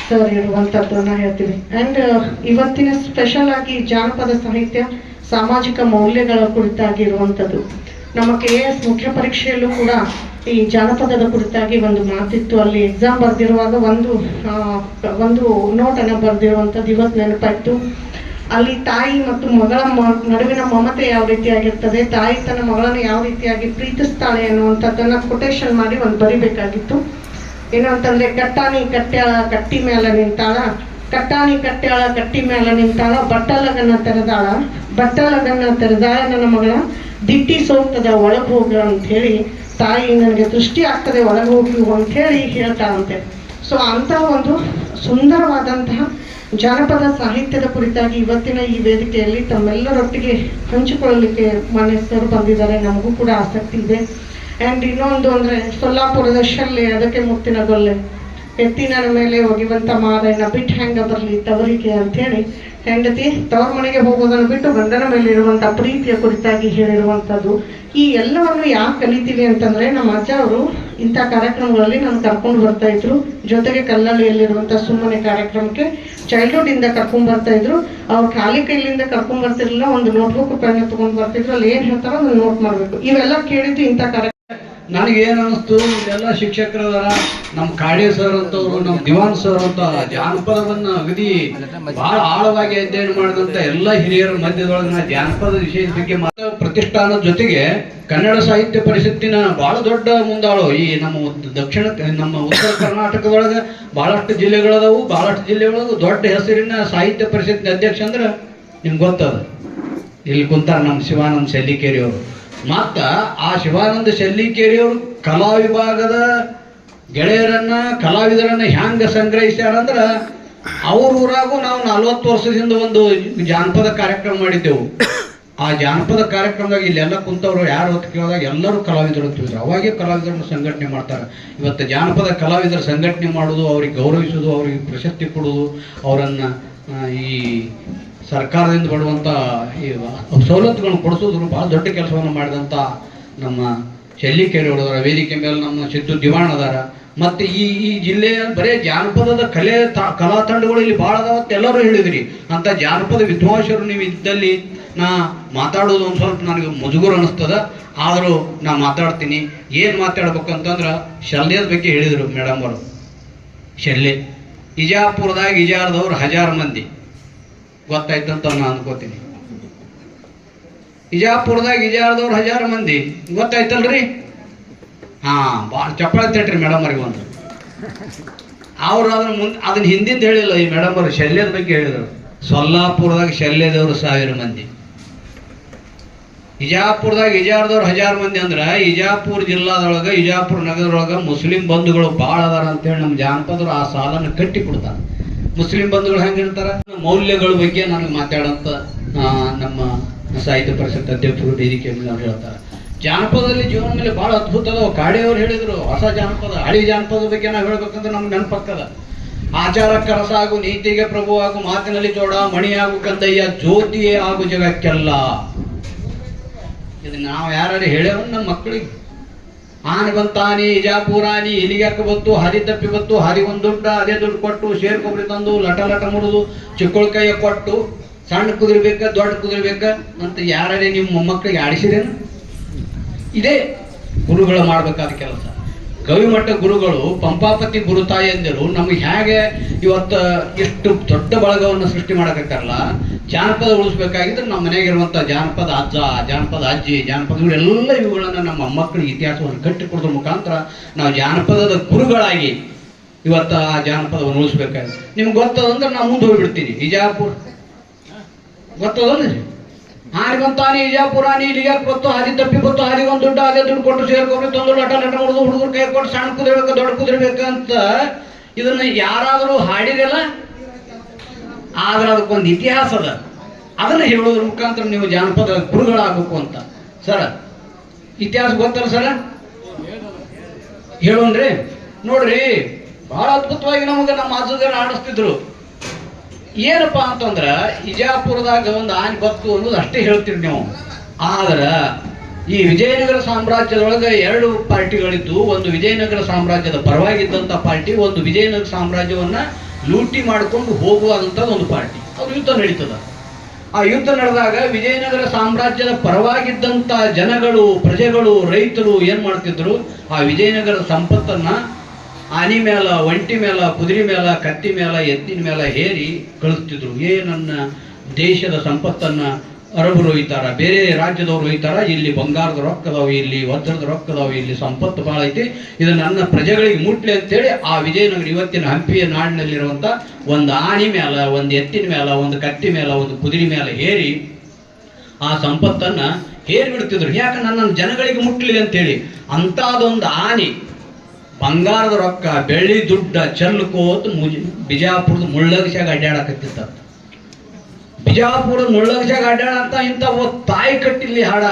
ಸರ್ ಇರುವಂಥದ್ದನ್ನು ಹೇಳ್ತೀವಿ. ಆ್ಯಂಡ್ ಇವತ್ತಿನ ಸ್ಪೆಷಲ್ ಆಗಿ ಜಾನಪದ ಸಾಹಿತ್ಯ, ಸಾಮಾಜಿಕ ಮೌಲ್ಯಗಳ ಕುರಿತಾಗಿ ಇರುವಂಥದ್ದು. ನಮ್ಮ KS ಮುಖ್ಯ ಪರೀಕ್ಷೆಯಲ್ಲೂ ಕೂಡ ಈ ಜಾನಪದದ ಕುರಿತಾಗಿ ಒಂದು ಮಾತಿತ್ತು. ಅಲ್ಲಿ ಎಕ್ಸಾಮ್ ಬರೆದಿರುವಾಗ ಒಂದು ನೋಟನ್ನು ಬರೆದಿರುವಂಥದ್ದು ಇವತ್ತು ನೆನಪಾಯಿತು. ಅಲ್ಲಿ ತಾಯಿ ಮತ್ತು ಮಗಳ ನಡುವಿನ ಮಮತೆ ಯಾವ ರೀತಿಯಾಗಿರ್ತದೆ, ತಾಯಿ ತನ್ನ ಮಗಳನ್ನು ಯಾವ ರೀತಿಯಾಗಿ ಪ್ರೀತಿಸ್ತಾಳೆ ಅನ್ನುವಂಥದ್ದನ್ನು ಕೊಟೇಶನ್ ಮಾಡಿ ಒಂದು ಬರಿಬೇಕಾಗಿತ್ತು. ಏನು ಅಂತಂದರೆ, ಕಟ್ಟಾಣಿ ಕಟ್ಟ್ಯಾಳ ಕಟ್ಟಿ ಮೇಲೆ ನಿಂತಾಳ, ಕಟ್ಟಾಣಿ ಕಟ್ಟ್ಯಾಳ ಕಟ್ಟಿ ಮೇಲೆ ನಿಂತಾಳ, ಬಟ್ಟಲಗನ್ನ ತೆರೆದಾಳ, ಬಟ್ಟಲಗನ್ನ ತೆರೆದಾಳ ನನ್ನ ಮಗಳ, ದಿಟ್ಟಿ ಸೋಗ್ತದೆ ಒಳಗೆ ಹೋಗ ಅಂಥೇಳಿ, ತಾಯಿ ನನಗೆ ದೃಷ್ಟಿ ಆಗ್ತದೆ ಒಳಗೆ ಹೋಗಿ ಅಂಥೇಳಿ ಹೇಳ್ತಾಳಂತೆ. ಸೊ ಅಂತಹ ಒಂದು ಸುಂದರವಾದಂತಹ ಜಾನಪದ ಸಾಹಿತ್ಯದ ಕುರಿತಾಗಿ ಇವತ್ತಿನ ಈ ವೇದಿಕೆಯಲ್ಲಿ ತಮ್ಮೆಲ್ಲರೊಟ್ಟಿಗೆ ಹಂಚಿಕೊಳ್ಳಲಿಕ್ಕೆ ಮಾನ್ಯ ಸರ್ ಬಂದಿದ್ದಾರೆ. ನಮಗೂ ಕೂಡ ಆಸಕ್ತಿ ಇದೆ. ಆ್ಯಂಡ್ ಇನ್ನೊಂದು ಅಂದರೆ, ಸೊಲ್ಲಾಪುರದ ಶಲ್ಲೆ ಅದಕ್ಕೆ ಮುತ್ತಿನ ಗೊಲ್ಲೆ, ಎತ್ತಿನ ಮೇಲೆ ಒಗಿವಂತ ಮಾರಯ್ಯನ ಬಿಟ್ಟು ಹೆಂಗ ಬರಲಿ ತವರಿಗೆ ಅಂಥೇಳಿ, ಹೆಂಡತಿ ತವರ ಮನೆಗೆ ಹೋಗೋದನ್ನು ಬಿಟ್ಟು ಗಂಡನ ಮೇಲೆ ಇರುವಂಥ ಪ್ರೀತಿಯ ಕುರಿತಾಗಿ ಹೇಳಿರುವಂಥದ್ದು. ಈ ಎಲ್ಲವನ್ನು ಯಾಕೆ ಕಲಿತೀವಿ ಅಂತಂದರೆ, ನಮ್ಮ ಅಜ್ಜ ಅವರು ಇಂಥ ಕಾರ್ಯಕ್ರಮಗಳಲ್ಲಿ ನಾನು ಕರ್ಕೊಂಡು ಬರ್ತಾ ಇದ್ರು. ಜೊತೆಗೆ ಕಲ್ಲಳ್ಳಿಯಲ್ಲಿರುವಂಥ ಸುಮ್ಮನೆ ಕಾರ್ಯಕ್ರಮಕ್ಕೆ ಚೈಲ್ಡ್ಹುಡ್ಡಿಂದ ಕರ್ಕೊಂಡು ಬರ್ತಾ ಇದ್ರು. ಅವ್ರು ಖಾಲಿ ಕೈಲಿಂದ ಕರ್ಕೊಂಡು ಬರ್ತಿರ್ಲಿಲ್ಲ, ಒಂದು ನೋಟ್ಬುಕ್ ಪೆನ್ ತೊಗೊಂಡು ಬರ್ತಿದ್ರು. ಅಲ್ಲಿ ಏನು ಹೇಳ್ತಾರೋ ಅದನ್ನು ನೋಟ್ ಮಾಡಬೇಕು. ಇವೆಲ್ಲ ಕೇಳಿದ್ದು ಇಂಥ ಕಾರ್ಯಕ್ರಮ. ನನಗೇನು ಅನ್ನಿಸ್ತು, ಎಲ್ಲ ಶಿಕ್ಷಕರದಾರ, ನಮ್ಮ ಕಾಡೆ ಸರ್ ಅಂತವ್ರು, ನಮ್ಮ ದಿವಾನ್ ಸರ್ ಅಂತ ಜಾನಪದವನ್ನು ಅಗದಿ ಬಹಳ ಆಳವಾಗಿ ಅಧ್ಯಯನ ಮಾಡಿದಂಥ ಎಲ್ಲ ಹಿರಿಯರ ಮಧ್ಯದೊಳಗೆ ಜಾನಪದ ವಿಷಯದ ಬಗ್ಗೆ ಪ್ರತಿಷ್ಠಾನದ ಜೊತೆಗೆ ಕನ್ನಡ ಸಾಹಿತ್ಯ ಪರಿಷತ್ತಿನ ಬಹಳ ದೊಡ್ಡ ಮುಂದಾಳು. ಈ ನಮ್ಮ ಉತ್ತರ ಕರ್ನಾಟಕದೊಳಗೆ ಬಹಳಷ್ಟು ಜಿಲ್ಲೆಗಳದಾವು. ಬಹಳಷ್ಟು ಜಿಲ್ಲೆಗಳೊಳಗೆ ದೊಡ್ಡ ಹೆಸರಿನ ಸಾಹಿತ್ಯ ಪರಿಷತ್ತಿನ ಅಧ್ಯಕ್ಷ ಅಂದ್ರೆ ನಿಮ್ಗೆ ಗೊತ್ತದ, ಇಲ್ಲಿ ಕುಂತಾರ ನಮ್ಮ ಶಿವಾನಂದ ಶೆಲ್ಲಿಕೇರಿ ಅವರು. ಮತ್ತು ಆ ಶಿವಾನಂದ ಶೆಲ್ಲಿಕೇರಿಯವರು ಕಲಾ ವಿಭಾಗದ ಗೆಳೆಯರನ್ನ, ಕಲಾವಿದರನ್ನ ಹ್ಯಾಂಗೆ ಸಂಗ್ರಹಿಸ್ಯಾರಂದ್ರೆ, ಅವ್ರ ಊರಾಗೂ ನಾವು 40 ವರ್ಷದಿಂದ ಒಂದು ಜಾನಪದ ಕಾರ್ಯಕ್ರಮ ಮಾಡಿದ್ದೆವು. ಆ ಜಾನಪದ ಕಾರ್ಯಕ್ರಮದಾಗ ಇಲ್ಲೆಲ್ಲ ಕುಂತವ್ರು ಯಾರು ಹೊತ್ತು ಕೇಳಿದಾಗ ಎಲ್ಲರೂ ಕಲಾವಿದರು ಅಂತಿದ್ರು. ಅವಾಗೇ ಕಲಾವಿದರನ್ನ ಸಂಘಟನೆ ಮಾಡ್ತಾರೆ. ಇವತ್ತು ಜಾನಪದ ಕಲಾವಿದರ ಸಂಘಟನೆ ಮಾಡೋದು, ಅವ್ರಿಗೆ ಗೌರವಿಸೋದು, ಅವ್ರಿಗೆ ಪ್ರಶಸ್ತಿ ಕೊಡೋದು, ಅವರನ್ನು ಈ ಸರ್ಕಾರದಿಂದ ಬರುವಂಥ ಈ ಸವಲತ್ತುಗಳನ್ನು ಕೊಡಿಸೋದ್ರು ಭಾಳ ದೊಡ್ಡ ಕೆಲಸವನ್ನು ಮಾಡಿದಂಥ ನಮ್ಮ ಶೆಲ್ಲಿಕೇರಿ ಅವರ ವೇದಿಕೆ ಮೇಲೆ ನಮ್ಮ ಸಿದ್ದು ದಿವಾಣ್ ಅದಾರ. ಮತ್ತು ಈ ಜಿಲ್ಲೆಯ ಬರೇ ಜಾನಪದದ ಕಲಾ ತಂಡಗಳು ಇಲ್ಲಿ ಭಾಳ ಅದಾವತ್ತು ಎಲ್ಲರೂ ಹೇಳಿದ್ರಿ. ಅಂಥ ಜಾನಪದ ವಿದ್ವಾಂಸರು ನೀವು ಇದ್ದಲ್ಲಿ ನಾ ಮಾತಾಡೋದು ಒಂದು ಸ್ವಲ್ಪ ನನಗೆ ಮುಜುಗರ ಅನ್ನಿಸ್ತದ. ಆದರೂ ನಾ ಮಾತಾಡ್ತೀನಿ. ಏನು ಮಾತಾಡ್ಬೇಕು ಅಂತಂದ್ರೆ, ಶಲ್ಯದ ಬಗ್ಗೆ ಹೇಳಿದರು ಮೇಡಮ್ ಅವರು. ಶಲ್ಯ ಇಜಾಪುರದಾಗ ಇಜಾರದವ್ರು 1000 ಮಂದಿ ಗೊತ್ತಾಯ್ತಂತ ನಾನು ಅನ್ಕೋತೀನಿ. ಇಜಾಪುರದಾಗ ಇಜಾರದವ್ರು 1000 ಮಂದಿ ಗೊತ್ತಾಯ್ತಲ್ರಿ? ಭಾಳ ಚಪ್ಪಾಳೆ ತಟ್ರಿ ಮೇಡಮ್ ಅವ್ರಿಗೆ ಒಂದು. ಅವ್ರು ಅದನ್ನ ಹಿಂದಿಂದ ಹೇಳಿಲ್ಲ ಈ ಮೇಡಮ್ ಅವರು, ಶಲ್ಯದ ಬಗ್ಗೆ ಹೇಳಿದರು. ಸೊಲ್ಲಾಪುರದಾಗ ಶಲ್ಯದವರು 1000 ಮಂದಿ. ಇಜಾಪುರದಾಗ ಇಜಾರದವ್ರು 1000 ಮಂದಿ ಅಂದ್ರೆ ಇಜಾಪುರ ಜಿಲ್ಲಾದೊಳಗೆ ಇಜಾಪುರ ನಗರದೊಳಗೆ ಮುಸ್ಲಿಂ ಬಂಧುಗಳು ಭಾಳ ಅದಾರ ಅಂತೇಳಿ ನಮ್ಮ ಜಾನಪದರು ಆ ಸಾಲನ್ನು ಕಟ್ಟಿ ಕೊಡ್ತಾರೆ. ಮುಸ್ಲಿಂ ಬಂಧುಗಳು ಹೆಂಗಿರ್ತಾರೆ, ಮೌಲ್ಯಗಳ ಬಗ್ಗೆ ನನಗೆ ಮಾತಾಡೋಂಥ ನಮ್ಮ ಸಾಹಿತ್ಯ ಪರಿಷತ್ ಅಧ್ಯಕ್ಷರು ವೇದಿಕೆ ಮೇಲೆ ಅವ್ರು ಹೇಳ್ತಾರೆ. ಜಾನಪದದಲ್ಲಿ ಜೀವನ ಮೇಲೆ ಭಾಳ ಅದ್ಭುತ ಅದಾವ. ಕಾಡೆಯವರು ಹೇಳಿದ್ರು ಹೊಸ ಜಾನಪದ, ಹಳಿ ಜಾನಪದ ಬಗ್ಗೆ ನಾವು ಹೇಳ್ಬೇಕಂದ್ರೆ ನಮ್ಗೆ ನೆನಪಕ್ಕದ. ಆಚಾರಕ್ಕೆ ರಸ ಆಗು, ನೀತಿಗೆ ಪ್ರಭು ಆಗು, ಮಾತಿನಲ್ಲಿ ಜೋಡ, ಮಣಿಯಾಗು ಕಂದಯ್ಯ, ಜ್ಯೋತಿಯೇ ಆಗು ಜಗಕ್ಕೆಲ್ಲ. ಇದು ನಾವು ಯಾರು ಹೇಳ್ಯಾವ ನಮ್ಮ ಮಕ್ಕಳಿಗೆ. ಆನೆ ಬಂತಾನಿ ಇಜಾಪುರಾನಿ ಇಲಿಗ್ಯಾಕ ಬತ್ತು, ಹಾದಿ ತಪ್ಪಿ ಬತ್ತು, ಹಾದಿ ಒಂದು ದುಡ್ಡ, ಅದೇ ದುಡ್ಡು ಕೊಟ್ಟು, ಶೇರ್ ಕೊಬ್ಬರಿ ತಂದು ಲಟ ಲಟ ಮುರಿದು, ಚಿಕ್ಕಳ ಕೈಯ ಕೊಟ್ಟು, ಸಣ್ಣ ಕುದುರ್ಬೇಕ ದೊಡ್ಡ ಕುದುರ್ಬೇಕ ಅಂತ ಯಾರೇ ನಿಮ್ಮ ಮೊಮ್ಮಕ್ಕಳಿಗೆ ಆಡಿಸಿರೇನು? ಇದೇ ಗುರುಗಳು ಮಾಡಬೇಕಾದ ಕೆಲಸ. ಗವಿಮಠ ಗುರುಗಳು ಪಂಪಾಪತಿ ಗುರುತಾಯಂದಿರು ನಮಗೆ ಹೇಗೆ ಇವತ್ತು ಎಷ್ಟು ದೊಡ್ಡ ಬಳಗವನ್ನು ಸೃಷ್ಟಿ ಮಾಡಕತ್ತಾರಲ್ಲ, ಜಾನಪದ ಉಳಿಸ್ಬೇಕಾಗಿದ್ರೆ ನಮ್ಮ ಮನೆಯಾಗಿರುವಂಥ ಜಾನಪದ ಅಜ್ಜ, ಜಾನಪದ ಅಜ್ಜಿ, ಜಾನಪದಗಳೆಲ್ಲ ಇವುಗಳನ್ನು ನಮ್ಮ ಮಕ್ಕಳಿಗೆ ಇತಿಹಾಸವನ್ನು ಕಟ್ಟಿಕೊಡೋದ್ರ ಮುಖಾಂತರ ನಾವು ಜಾನಪದದ ಗುರುಗಳಾಗಿ ಇವತ್ತು ಆ ಜಾನಪದವನ್ನು ಉಳಿಸ್ಬೇಕಾಗಿದೆ. ನಿಮ್ಗೆ ಗೊತ್ತದಂದ್ರೆ ನಾವು ಮುಂದೆ ಹೋಗ್ಬಿಡ್ತೀನಿ. ಇಜಾಪುರ ಗೊತ್ತದಲ್ರಿ, ಹಾರಿ ಬಂತಾನೆ ಇಜಾಪುರಾನಿ ಇಲಿಗ್ಯಾಕ ಬತ್ತು, ಹಾದಿ ತಪ್ಪಿ ಬತ್ತು, ಹಾದಿ ಒಂದು ದುಡ್ಡ, ಅದೇ ದುಡ್ಡು ಕೊಟ್ಟು ಸೇರ್ಕೊಬ್ರಿ ತಂದು ಲಟ ಲಟ ಹೊಡೆದು ಹುಡುಗರು ಕೈ ಕೊಟ್ಟು ಸಣ್ಣ ಕುದಿರ್ಬೇಕು ದೊಡ್ಡ ಕುದಿರ್ಬೇಕಂತ ಇದನ್ನ ಯಾರಾದರೂ ಹಾಡಿರಲ್ಲ. ಆದ್ರೆ ಅದಕ್ಕೊಂದು ಇತಿಹಾಸ ಅದ, ಅದನ್ನ ಹೇಳೋದ್ರ ಮುಖಾಂತರ ನೀವು ಜಾನಪದ ಗುರುಗಳಾಗಬೇಕು ಅಂತ. ಸರ ಇತಿಹಾಸ ಗೊತ್ತಲ್ಲ ಸರ, ಹೇಳೋನ್ರಿ. ನೋಡ್ರಿ, ಬಹಳ ಅದ್ಭುತವಾಗಿ ನಮಗೆ ನಮ್ಮ ಅಜ್ಜಗಳು ಆಡಿಸ್ತಿದ್ರು. ಏನಪ್ಪಾ ಅಂತಂದ್ರ ಇಜಾಪುರದಾಗ ಒಂದು ಆನೆ ಬತ್ತು ಅನ್ನೋದು ಅಷ್ಟೇ ಹೇಳ್ತೀರಿ ನೀವು. ಆದ್ರೆ ಈ ವಿಜಯನಗರ ಸಾಮ್ರಾಜ್ಯದೊಳಗೆ 2 ಪಾರ್ಟಿಗಳಿದ್ದು, ಒಂದು ವಿಜಯನಗರ ಸಾಮ್ರಾಜ್ಯದ ಪರವಾಗಿದ್ದಂಥ ಪಾರ್ಟಿ, ಒಂದು ವಿಜಯನಗರ ಸಾಮ್ರಾಜ್ಯವನ್ನ ಲೂಟಿ ಮಾಡಿಕೊಂಡು ಹೋಗುವಂಥ ಒಂದು ಪಾರ್ಟಿ. ಅದು ಯುದ್ಧ ನಡೀತದ. ಆ ಯುದ್ಧ ನಡೆದಾಗ ವಿಜಯನಗರ ಸಾಮ್ರಾಜ್ಯದ ಪರವಾಗಿದ್ದಂಥ ಜನಗಳು, ಪ್ರಜೆಗಳು, ರೈತರು ಏನ್ ಮಾಡ್ತಿದ್ರು, ಆ ವಿಜಯನಗರ ಸಂಪತ್ತನ್ನ ಆನೆ ಮೇಲ, ಒಂಟಿ ಮೇಲ, ಕುದುರೆ ಮೇಲ, ಕತ್ತಿ ಮೇಲ, ಎತ್ತಿನ ಮೇಲ ಹೇರಿ ಕಳಿಸ್ತಿದ್ರು. ನನ್ನ ದೇಶದ ಸಂಪತ್ತನ್ನ ಅರಬರು ಒಯ್ತಾರ, ಬೇರೆ ರಾಜ್ಯದವ್ರು ಒಯ್ತಾರ, ಇಲ್ಲಿ ಬಂಗಾರದ ರೊಕ್ಕ ಅದಾವ, ಇಲ್ಲಿ ವಜ್ರದ ರೊಕ್ಕ ಅದಾವ, ಇಲ್ಲಿ ಸಂಪತ್ತು ಭಾಳ ಐತಿ, ಇದು ನನ್ನ ಪ್ರಜೆಗಳಿಗೆ ಮುಟ್ಲಿ ಅಂತೇಳಿ ಆ ವಿಜಯನಗರ ಇವತ್ತಿನ ಹಂಪಿಯ ನಾಡಿನಲ್ಲಿರುವಂಥ ಒಂದು ಆನೆ ಮೇಲ, ಒಂದು ಎತ್ತಿನ ಮೇಲ, ಒಂದು ಕತ್ತಿ ಮೇಲ, ಒಂದು ಕುದುರೆ ಮೇಲ ಹೇರಿ ಆ ಸಂಪತ್ತನ್ನ ಹೇರಿ ಬಿಡ್ತಿದ್ರು. ಯಾಕೆ ನನ್ನ ಜನಗಳಿಗೆ ಮುಟ್ಲಿ ಅಂತೇಳಿ. ಅಂಥದೊಂದು ಆನೆ ಬಂಗಾರದ ರೊಕ್ಕ, ಬೆಳ್ಳಿ ದುಡ್ಡ ಚೆಲ್ಕೋತ ಬಿಜಾಪುರದ ಮುಳ್ಳಗಶಾಗ ಅಡ್ಡಾಡಕತ್ತಿತ್ತ. ಬಿಜಾಪುರದ ಮುಳ್ಳಗಶಾಗ ಅಡ್ಡಾಡಂತ ಇಂಥ ತಾಯಿ ಕಟ್ಟಿಲ್ಲಿ ಹಾಡ.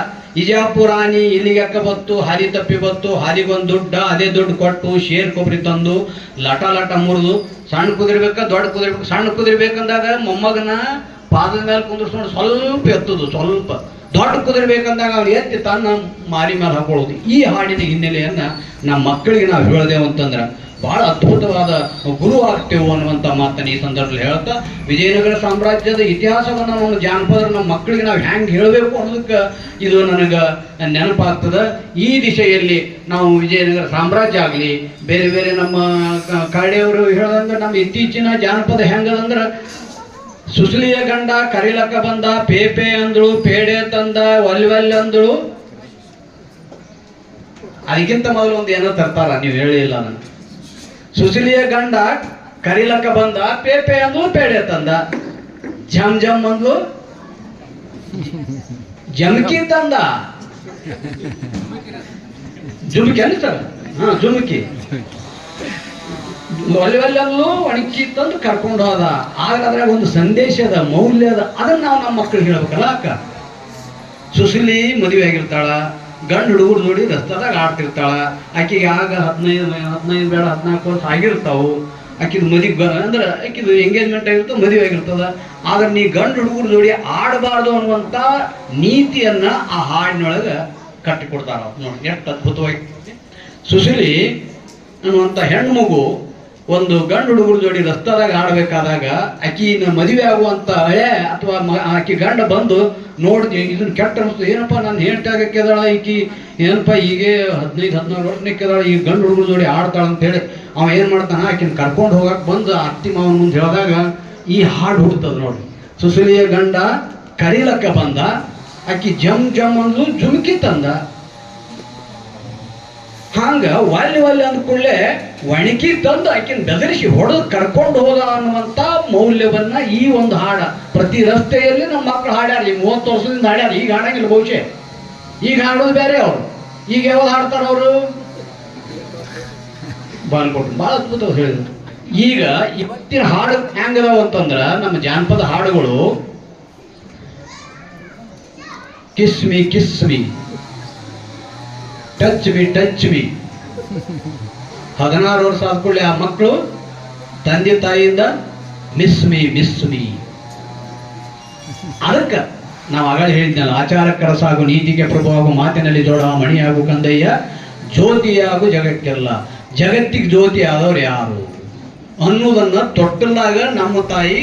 ಇಜಾಪುರಾನಿ ಇಲ್ಲಿಗ್ಯಾಕ ಬತ್ತು, ಹಾದಿ ತಪ್ಪಿ ಬತ್ತು, ಹಾದಿಗೊಂದು ದುಡ್ಡ, ಅದೇ ದುಡ್ಡು ಕೊಟ್ಟು, ಶೇರ್ ಕೊಬ್ಬರಿ ತಂದು ಲಟ ಲಟ ಮುರಿದು, ಸಣ್ಣ ಕುದಿರ್ಬೇಕ ದೊಡ್ಡ ಕುದಿರ್ಬೇಕು. ಸಣ್ಣ ಕುದಿರ್ಬೇಕಂದಾಗ ಮೊಮ್ಮಗನ ಪಾದದ ಮೇಲೆ ಕುಂದ್ರಿಸ್ಕೊಂಡು ಸ್ವಲ್ಪ ಎತ್ತುದು, ಸ್ವಲ್ಪ ದೊಡ್ಡ ಕುದಿರ್ಬೇಕಂದಾಗ ಅವ್ನು ಎತ್ತಿ ತನ್ನ ಮಾರಿ ಮೇಲೆ ಹಾಕೊಳ್ಳೋದು. ಈ ಹಾಡಿನ ಹಿನ್ನೆಲೆಯನ್ನ ನಮ್ಮ ಮಕ್ಕಳಿಗೆ ನಾವು ಹೇಳದೇವು ಅಂತಂದ್ರೆ ಬಹಳ ಅದ್ಭುತವಾದ ಗುರು ಆಗ್ತೇವೆ ಅನ್ನುವಂಥ ಮಾತನ್ನು ಈ ಸಂದರ್ಭದಲ್ಲಿ ಹೇಳ್ತಾ, ವಿಜಯನಗರ ಸಾಮ್ರಾಜ್ಯದ ಇತಿಹಾಸವನ್ನು ನಾವು ಜಾನಪದ ನಮ್ಮ ಮಕ್ಕಳಿಗೆ ನಾವು ಹೆಂಗೆ ಹೇಳಬೇಕು ಅನ್ನೋದಕ್ಕೆ ಇದು ನನಗೆ ನೆನಪಾಗ್ತದೆ. ಈ ದಿಶೆಯಲ್ಲಿ ನಾವು ವಿಜಯನಗರ ಸಾಮ್ರಾಜ್ಯ ಆಗಲಿ, ಬೇರೆ ಬೇರೆ ನಮ್ಮ ಕಾಡೆಯವರು ಹೇಳದಂದ್ರೆ ನಮ್ಮ ಇತ್ತೀಚಿನ ಜಾನಪದ ಹೆಂಗದಂದ್ರೆ, ಸುಸಲಿಯ ಗಂಡ ಕರಿಲಕ್ಕ ಬಂದ, ಪೇಪೆ ಅಂದಳು, ಪೇಡೆ ತಂದ, ಒಲ್ವಲ್ ಅಂದಳು. ಅದಕ್ಕಿಂತ ಮೊದಲು ಒಂದು ಏನೋ ತರ್ತಾರ, ನೀವು ಹೇಳಿಲ್ಲ ನನಗೆ. ಸುಸಲಿಯ ಗಂಡ ಕರಿಲಕ್ಕ ಬಂದ, ಪೇಪೆ ಅಂದ್ಲು, ಪೇಡೆ ತಂದ, ಜಮ್ ಜಮ್ ಅಂದ್ಲು, ಜಮಕಿ ತಂದ. ಜುಮಕಿ ಅನ್ಸಲ್ಲ, ಜುಮಕಿ ಒಲ್ಲೆಲ್ಲೂ ಒಣಕಿ ತಂದು ಕರ್ಕೊಂಡು ಹೋದ. ಆಗ ಅದ್ರಾಗ ಒಂದು ಸಂದೇಶದ ಮೌಲ್ಯದ, ಅದನ್ನ ನಾವು ನಮ್ಮ ಮಕ್ಕಳಿಗೆ ಹೇಳ್ಬೇಕಲ್ಲ. ಅಕ್ಕ ಸುಸಲಿ ಮದುವೆ ಆಗಿರ್ತಾಳ, ಗಂಡು ಹುಡುಗರು ನೋಡಿ ರಸ್ತಾದಾಗ ಆಡ್ತಿರ್ತಾಳ. ಆಕೆಗೆ ಆಗ 15 ಬೇಡ 14 ವರ್ಷ ಆಗಿರ್ತಾವು. ಆಕಿದು ಮದುವೆ ಅಂದ್ರೆ ಆಕಿದು ಎಂಗೇಜ್ಮೆಂಟ್ ಆಗಿರ್ತದೆ, ಮದುವೆ ಆಗಿರ್ತದ. ಆದ್ರೆ ನೀ ಗಂಡು ಹುಡುಗರು ನೋಡಿ ಆಡಬಾರ್ದು ಅನ್ನುವಂಥ ನೀತಿಯನ್ನ ಆ ಹಾಡಿನೊಳಗೆ ಕಟ್ಟಿಕೊಡ್ತಾರ. ನೋಡಿ ಎಷ್ಟು ಅದ್ಭುತವಾಗಿ. ಸುಶೀಲಿ ಅನ್ನುವಂಥ ಹೆಣ್ಣು ಮಗು ಒಂದು ಗಂಡು ಹುಡುಗರು ಜೋಡಿ ರಸ್ತಾದಾಗ ಆಡಬೇಕಾದಾಗ ಆಕಿನ ಮದುವೆ ಆಗುವಂಥ ಹಳೆ ಅಥವಾ ಆಕಿ ಗಂಡ ಬಂದು ನೋಡಿ ಇದನ್ನ ಕೆಟ್ಟ ಅನಿಸ್ತು, ಏನಪ್ಪ ನಾನು ಹೇಳ್ತಾಗಕ್ಕೆದಾಳ ಈಕಿ, ಏನಪ್ಪ ಹೀಗೆ 15-16 ವರ್ಷಕ್ಕೆದಾಳ, ಈ ಗಂಡು ಹುಡುಗರು ಜೋಡಿ ಆಡ್ತಾಳ ಅಂತೇಳಿ ಅವ ಏನು ಮಾಡ್ತಾನ, ಆಕಿನ ಕರ್ಕೊಂಡು ಹೋಗಕ್ಕೆ ಬಂದು ಅತ್ತಿ ಮಾವನ ಮುಂದೆ ಹೇಳಿದಾಗ ಈ ಹಾಡು ಹುಡ್ತದ ನೋಡಿ. ಸುಶೀಲಿಯ ಗಂಡ ಕರಿಲಕ್ಕ ಬಂದ, ಆಕಿ ಜಮ್ ಜಮ್ ಅಂದ್ಲು, ಜುಮ್ಕಿ ತಂದ. ಹಂಗ ಒಲ್ಲೆ ಅಂದ ಕೂಡಲೇ ಒಣಕಿ ತಂದು ಆಕಿನ ಬೆದರಿಸಿ ಹೊಡೆದು ಕರ್ಕೊಂಡು ಹೋದ ಅನ್ನುವಂಥ ಮೌಲ್ಯವನ್ನ ಈ ಒಂದು ಹಾಡ ಪ್ರತಿ ರಸ್ತೆಯಲ್ಲಿ ನಮ್ಮ ಮಕ್ಕಳು ಹಾಡ್ಯಾರ. ಈ 30 ವರ್ಷದಿಂದ ಹಾಡ್ಯಾರ, ಈಗ ಹಾಡಂಗಿಲ್ಲ ಬಹುಶಃ. ಈಗ ಹಾಡೋದು ಬೇರೆ ಅವರು. ಈಗ ಯಾವಾಗ ಹಾಡ್ತಾರ ಅವರು? ಬಾನ್ಕೊಟ್ರು ಬಹಳ ಅದ್ಭುತ ಹೇಳಿದ್ರು. ಈಗ ಇವತ್ತಿನ ಹಾಡು ಹೆಂಗದಾವ ಅಂತಂದ್ರ ನಮ್ಮ ಜಾನಪದ ಹಾಡುಗಳು ಕಿಸ್ಮಿ ಕಿಸ್ಮಿ, ಟಚ್ ಮಿ ಟಚ್ ಮಿ. 16 ವರ್ಷ ಆದ್ಕೊಳ್ಳಿ ಆ ಮಕ್ಕಳು ತಂದೆ ತಾಯಿಯಿಂದ ಮಿಸ್ ಮಿ ಮಿಸ್ ಮಿ. ಅದಕ್ಕೆ ನಾವು ಆಗಲೇ ಹೇಳಿದ್ನಲ್ಲ, ಆಚಾರಕ್ಕರ ಸಾಗು ನೀತಿಗೆ ಪ್ರಭುವಾಗು ಮಾತಿನಲ್ಲಿ ಜೋಡ ಮಣಿಯಾಗು ಕಂದಯ್ಯ ಜ್ಯೋತಿಯಾಗು ಜಗಕ್ಕೆಲ್ಲ. ಜಗತ್ತಿಗೆ ಜ್ಯೋತಿ ಆದವ್ರು ಯಾರು ಅನ್ನೋದನ್ನ ತೊಟ್ಟಲಾಗ ನಮ್ಮ ತಾಯಿ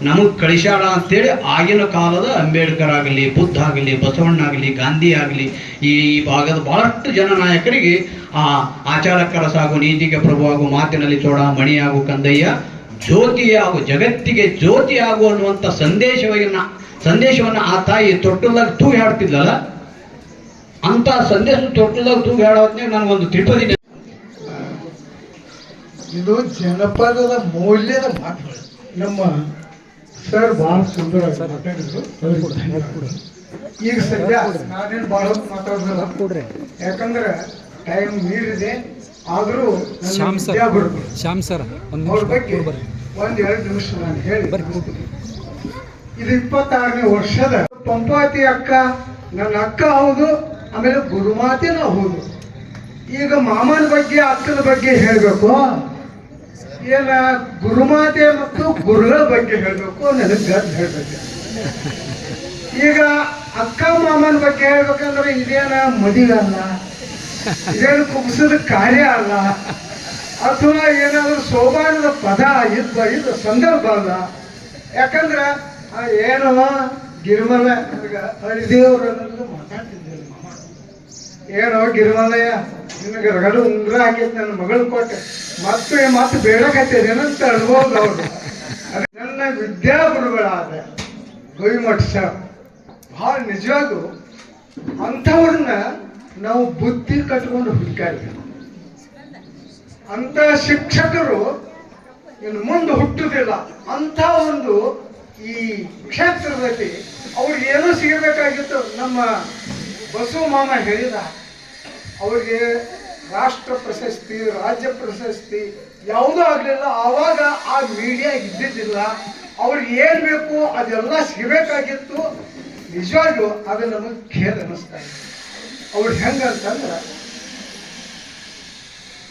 ನಮಗ್ ಕಳಿಸ್ಯಾಳ ಅಂತೇಳಿ ಆಗಿನ ಕಾಲದ ಅಂಬೇಡ್ಕರ್ ಆಗಲಿ, ಬುದ್ಧ ಆಗಲಿ, ಬಸವಣ್ಣ ಆಗಲಿ, ಗಾಂಧಿ ಆಗಲಿ, ಈ ಭಾಗದ ಬಹಳಷ್ಟು ಜನನಾಯಕರಿಗೆ ಆ ಆಚಾರಕ್ಕರ ಸಾಗು ನೀತಿಗೆ ಪ್ರಭುವಾಗು ಮಾತಿನಲ್ಲಿ ಚೋಡ ಮಣಿಯಾಗು ಕಂದಯ್ಯ ಜ್ಯೋತಿಯಾಗು ಜಗತ್ತಿಗೆ ಜ್ಯೋತಿಯಾಗು ಅನ್ನುವಂಥ ಸಂದೇಶವನ್ನ ಆ ತಾಯಿ ತೊಟ್ಟಲಾಗ ತೂಗಿ ಹಾಡ್ತಿದ್ಲಲ್ಲ, ಅಂತ ಸಂದೇಶ ತೊಟ್ಟಲಾಗ ತೂಗಿ ಹಾಡೋದ್ನಾಗ ನನಗೊಂದು ತಿಳ್ಪದಿನ. ಇದು ಜನಪದದ ಮೌಲ್ಯದ ಮಾತುಗಳು. ನಮ್ಮ ಸರ್ ಬಹಳ ಸುಂದರವಾಗಿ ಮಾತಾಡಿದ್ರು. ಈಗ ಸದ್ಯ ನಾನೇನು ಬಹಳ ಹೊತ್ತು ಮಾತಾಡೋದಿಲ್ಲ, ಯಾಕಂದ್ರೆ ಟೈಮ್ ಮೀರಿದೆ. ಆದರೂ ಶ್ಯಾಮ್ ಸರ್, ವಿದ್ಯಾಗುರುಗಳು ಶ್ಯಾಮ್ ಸರ್ ಅವ್ರ ಬಗ್ಗೆ ಒಂದೆರಡು ನಿಮಿಷ ನಾನು ಹೇಳಿ. ಇದು 26ನೇ ವರ್ಷದ ಪಂಪಾವತಿ ಅಕ್ಕ ನನ್ನ ಅಕ್ಕ ಹೌದು, ಆಮೇಲೆ ಗುರುಮಾತೆನ ಹೌದು. ಈಗ ಮಾಮನ ಬಗ್ಗೆ ಅಕ್ಕನ ಬಗ್ಗೆ ಹೇಳಬೇಕು, ಏನ ಗುರುಮಾತೆ ಮತ್ತು ಗುರುಗಳ ಬಗ್ಗೆ ಹೇಳಬೇಕು, ನನಗೆ ಗದ್ದು ಹೇಳ್ಬೇಕು. ಈಗ ಅಕ್ಕ ಮಾಮನ ಬಗ್ಗೆ ಹೇಳ್ಬೇಕಂದ್ರೆ ಇದೇನ ಮದುವೆ ಅಲ್ಲ, ಇದೇನು ಕುಗ್ಸದ ಕಾರ್ಯ ಅಲ್ಲ, ಅಥವಾ ಏನಾದರೂ ಸೋಬಾನದ ಪದ ಇದು ಸಂದರ್ಭ ಅಲ್ಲ. ಯಾಕಂದ್ರೆ ಏನು ಗಿರಿಮಲ ಹರಿದೇವ್ರನ್ನೆಲ್ಲ ಮಾತಾಡ್ತಿದ್ದೇನೆ. ಮಾಮ ಏನೋ ಗಿರಿಮಲಯ್ಯ ನಿನಗೆ ರಗಡು ಉಂಗ್ರ ಹಾಕೈತಿ ನನ್ನ ಮಗಳು ಕೊಟ್ಟೆ, ಮತ್ತೆ ಬೇಡಕತ್ತೇನೇನಂತ ಅನ್ಬೋದು ಅವರು. ನನ್ನ ವಿದ್ಯಾಗುರುಗಳಾದ ಗವಿಮಠ ಸರ್ ಭಾಳ ನಿಜವಾಗೂ ಅಂಥವ್ರನ್ನ ನಾವು ಬುದ್ಧಿ ಕಟ್ಕೊಂಡು ಹುಡುಕಾಡ್ಬೇಕು. ಅಂತ ಶಿಕ್ಷಕರು ಇನ್ನು ಮುಂದೆ ಹುಟ್ಟುವುದಿಲ್ಲ. ಅಂಥ ಒಂದು ಈ ಕ್ಷೇತ್ರದಲ್ಲಿ ಅವ್ರಿಗೆ ಏನೂ ಸಿಗಬೇಕಾಗಿತ್ತು. ನಮ್ಮ ಬಸವ ಮಾಮ ಹೇಳಿದ, ಅವ್ರಿಗೆ ರಾಷ್ಟ್ರ ಪ್ರಶಸ್ತಿ, ರಾಜ್ಯ ಪ್ರಶಸ್ತಿ ಯಾವುದೂ ಆಗಲಿಲ್ಲ. ಆವಾಗ ಆ ಮೀಡಿಯಾ ಇದ್ದಿದ್ದಿಲ್ಲ. ಅವ್ರಿಗೆ ಏನು ಬೇಕು ಅದೆಲ್ಲ ಸಿಗಬೇಕಾಗಿತ್ತು. ನಿಜವಾಗ್ಲೂ ಅದು ನಮಗೆ ಖೇದ ಅನ್ನಿಸ್ತಾ ಇದೆ. ಅವ್ರು ಹೆಂಗಂತಂದ್ರೆ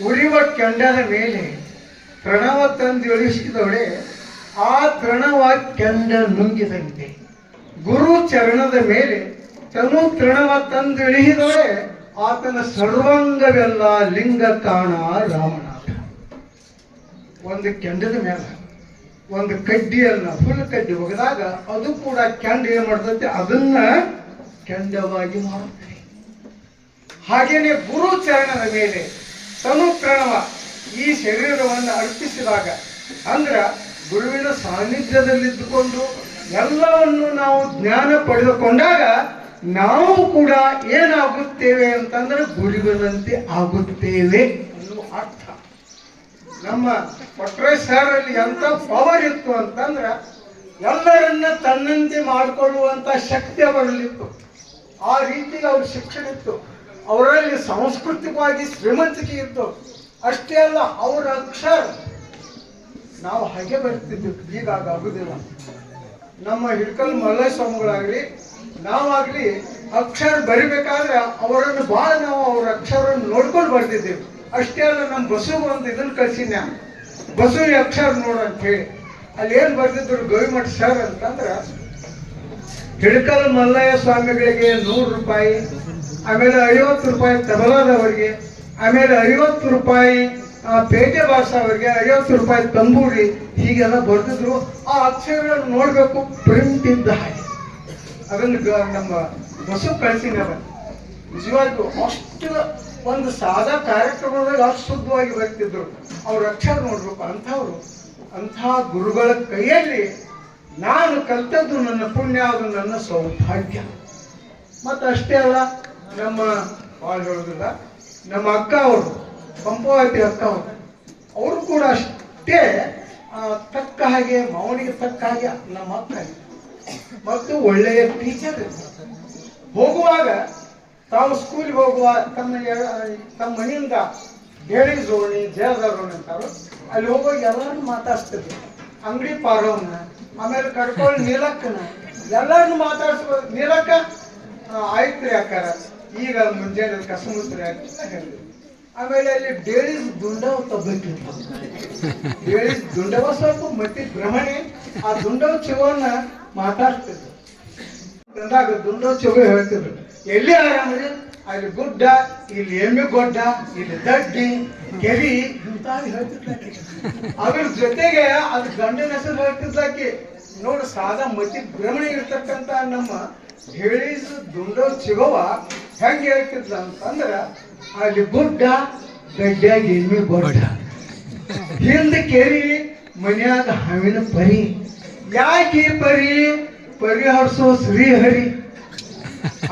ಉರಿವ ಕೆಂಡದ ಮೇಲೆ ಪ್ರಣವ ತಂದು ಇಳಿಸಿದವಳೆ ಆ ಪ್ರಣವ ಕೆಂಡ ನುಂಗಿದಂತೆ. ಗುರು ಚರಣದ ಮೇಲೆ ತನು ತೃಣವ ತಂದು ಇಳಿಸಿದವಳೆ ಆತನ ಸರ್ವಾಂಗವೆಲ್ಲ ಲಿಂಗ ಕಾಣ ರಾಮನಾಥ. ಒಂದು ಕೆಂಡದ ಮೇಲೆ ಒಂದು ಕಡ್ಡಿಯನ್ನ ಫುಲ್ ಕಡ್ಡಿ ಒಗೆದಾಗ ಅದು ಕೂಡ ಕೆಂಡ ಏನ್ ಮಾಡ್ತೈತೆ, ಅದನ್ನ ಕೆಂಡವಾಗಿ ಮಾಡುತ್ತೆ. ಹಾಗೇನೆ ಗುರು ಚರಣದ ಮೇಲೆ ತನು ಪ್ರಣವ ಈ ಶರೀರವನ್ನು ಅರ್ಪಿಸಿದಾಗ, ಅಂದ್ರ ಗುರುವಿನ ಸಾನ್ನಿಧ್ಯದಲ್ಲಿದ್ದುಕೊಂಡು ಎಲ್ಲವನ್ನು ನಾವು ಜ್ಞಾನ ಪಡೆದುಕೊಂಡಾಗ ನಾವು ಕೂಡ ಏನಾಗುತ್ತೇವೆ ಅಂತಂದ್ರೆ ಗುರುವಿನಂತೆ ಆಗುತ್ತೇವೆ ಅನ್ನುವ ಅರ್ಥ. ನಮ್ಮ ಕೊಟ್ರೆ ಸರ್ ಅಲ್ಲಿ ಎಂತ ಪವರ್ ಇತ್ತು ಅಂತಂದ್ರ ಎಲ್ಲರನ್ನ ತನ್ನಂತೆ ಮಾಡಿಕೊಳ್ಳುವಂತ ಶಕ್ತಿ ಅವರಲ್ಲಿತ್ತು. ಆ ರೀತಿ ಅವ್ರ ಶಿಕ್ಷಣ ಇತ್ತು. ಅವರಲ್ಲಿ ಸಾಂಸ್ಕೃತಿಕವಾಗಿ ಶ್ರೀಮಂತಿಕೆ ಇತ್ತು. ಅಷ್ಟೇ ಅಲ್ಲ, ಅವರ ಅಕ್ಷರ ನಾವು ಹಾಗೆ ಬರ್ತಿದ್ವಿ, ಈಗ ಆಗುದಿಲ್ಲ. ನಮ್ಮ ಹಿಡ್ಕಲ್ ಮಲ್ಲಯ್ಯ ಸ್ವಾಮಿಗಳಾಗ್ಲಿ ನಾವಾಗ್ಲಿ ಅಕ್ಷರ ಬರಿಬೇಕಾದ್ರೆ ಅವರನ್ನು ಬಹಳ ನಾವು ಅವ್ರ ಅಕ್ಷರವನ್ನು ನೋಡ್ಕೊಂಡು ಬರ್ತಿದ್ದೇವೆ. ಅಷ್ಟೇ ಅಲ್ಲ, ನಮ್ಮ ಬಸವ ಒಂದು ಇದನ್ನ ಕಳ್ಸಿನ ಬಸವ ಅಕ್ಷರ ನೋಡು ಅಂತ ಹೇಳಿ. ಅಲ್ಲಿ ಏನ್ ಬರ್ತಿದ್ರು ಗವಿಮಠ ಸರ್ ಅಂತಂದ್ರ, ಹಿಡ್ಕಲ್ ಮಲ್ಲಯ್ಯ ಸ್ವಾಮಿಗಳಿಗೆ 100 ರೂಪಾಯಿ, ಆಮೇಲೆ 50 ರೂಪಾಯಿ ತಬಲಾದವರಿಗೆ, ಆಮೇಲೆ 50 ರೂಪಾಯಿ ಪೇಟೆ ಭಾಷಾ ಅವರಿಗೆ, 50 ರೂಪಾಯಿ ತಂಬೂರಿ, ಹೀಗೆಲ್ಲ ಬರ್ತಿದ್ರು. ಆ ಅಕ್ಷರ ನೋಡ್ಬೇಕು, ಪ್ರಿಂಟ್ ಇದ್ದ ಹಾಗೆ. ಅದನ್ನು ನಮ್ಮ ಬಸವ ಕಳಿಸಿನ ನಿಜವಾಗ್ಲೂ ಅಷ್ಟು ಒಂದು ಸಾದಾ ಕಾರ್ಯಕ್ರಮದಾಗ ಅಷ್ಟು ಶುದ್ಧವಾಗಿ ಬರ್ತಿದ್ರು. ಅವ್ರ ಅಕ್ಷರ ನೋಡ್ಬೇಕು. ಅಂಥವ್ರು ಅಂಥ ಗುರುಗಳ ಕೈಯಲ್ಲಿ ನಾನು ಕಲ್ತದ್ದು ನನ್ನ ಪುಣ್ಯ, ಅದು ನನ್ನ ಸೌಭಾಗ್ಯ. ಮತ್ತು ಅಷ್ಟೇ ಅಲ್ಲ, ನಮ್ಮ ಭಾಳ ಹೇಳೋದಿಲ್ಲ, ನಮ್ಮ ಅಕ್ಕ ಅವರು ಪಂಪಾವತಿ ಅಕ್ಕ ಅವರು ಕೂಡ ಅಷ್ಟೇ ತಕ್ಕ ಹಾಗೆ, ಮಾವನಿಗೆ ತಕ್ಕ ಹಾಗೆ ನಮ್ಮ ಅಕ್ಕ ಮತ್ತು ಒಳ್ಳೆಯ ಟೀಚರ್. ಹೋಗುವಾಗ ತಾವು ಸ್ಕೂಲ್ಗೆ ಹೋಗುವ ತಮ್ಮ ಮನೆಯಿಂದ ಬೇಳಿ ಜೋಣಿ ಜಯದರೋಣಿ ಅಂತಾರು ಅಲ್ಲಿ ಹೋಗುವಾಗ ಎಲ್ಲರನ್ನು ಮಾತಾಡ್ಸ್ತಿದ್ರು. ಅಂಗಡಿ ಪಾರವನ್ನ, ಆಮೇಲೆ ಕಡ್ಕೊಳ್ಳಿ ನೀಲಕ್ಕನ, ಎಲ್ಲರನ್ನು ಮಾತಾಡ್ಸ್ಬೋದು. ನೀಲಕ್ಕ ಆಯ್ತ್ರಿ ಅಕ್ಕಾರ, ಈಗ ಮುಂಜಾನೆ ಕಸಮುಸ್ರಿ ಅಂತ ಹೇಳಿದ್ರು. ಆಮೇಲೆ ಅಲ್ಲಿ ಬೇಳಿಸ್ ದುಂಡವ ತಗೋಬೇಕಿತ್ತು. ಬೇಳಿಸ್ ದುಂಡವ ಸ್ವಲ್ಪ ಮಟ್ಟಿ ಭ್ರಮಣೆ, ಆ ದುಂಡವ ಚಿವನ್ನ ಮಾತಾಡ್ತಿದ್ರು. ಬಂದಾಗ ದುಂಡವ ಚಿವ ಹೇಳ್ತಿದ್ರು, ಎಲ್ಲಿ ಆರಾಮ್ರಿ, ಅಲ್ಲಿ ಗುಡ್ಡ, ಇಲ್ಲಿ ಎಮ್ಮೆ ಗೊಡ್ಡ, ಇಲ್ಲಿ ದಡ್ಡಿ ಕೆರಿ ಇಂತ ಹೇಳ್ತಿದ್ಲಾಕಿ. ಅದ್ರ ಜೊತೆಗೆ ಅದು ಗಂಡನ ಹೆಸರು ಹೇಳ್ತಿದ್ಲಾಕಿ. ನೋಡು, ಸಾದಾ ಮತಿ ಭ್ರಮಣೆ ಇರ್ತಕ್ಕಂತ ನಮ್ಮ ಹೇಳಿದ ದುಂಡೋ ಚಿಗವ ಹೆಂಗೆ ಹೇಳ್ತಿದ್ಲ ಅಂತಂದ್ರ, ಅಲ್ಲಿ ಗುಡ್ಡ, ಗಡ್ಡ್ಯಾಗ ಎಮ್ಮೆ ಗೊಡ್ಡ, ಹಿಂದ ಕೆರಿ, ಮನ್ಯಾಗ ಹಾವಿನ ಪರಿ. ಯಾಕೆ ಪರಿ ಹರ್ಸೋ ಶ್ರೀಹರಿ.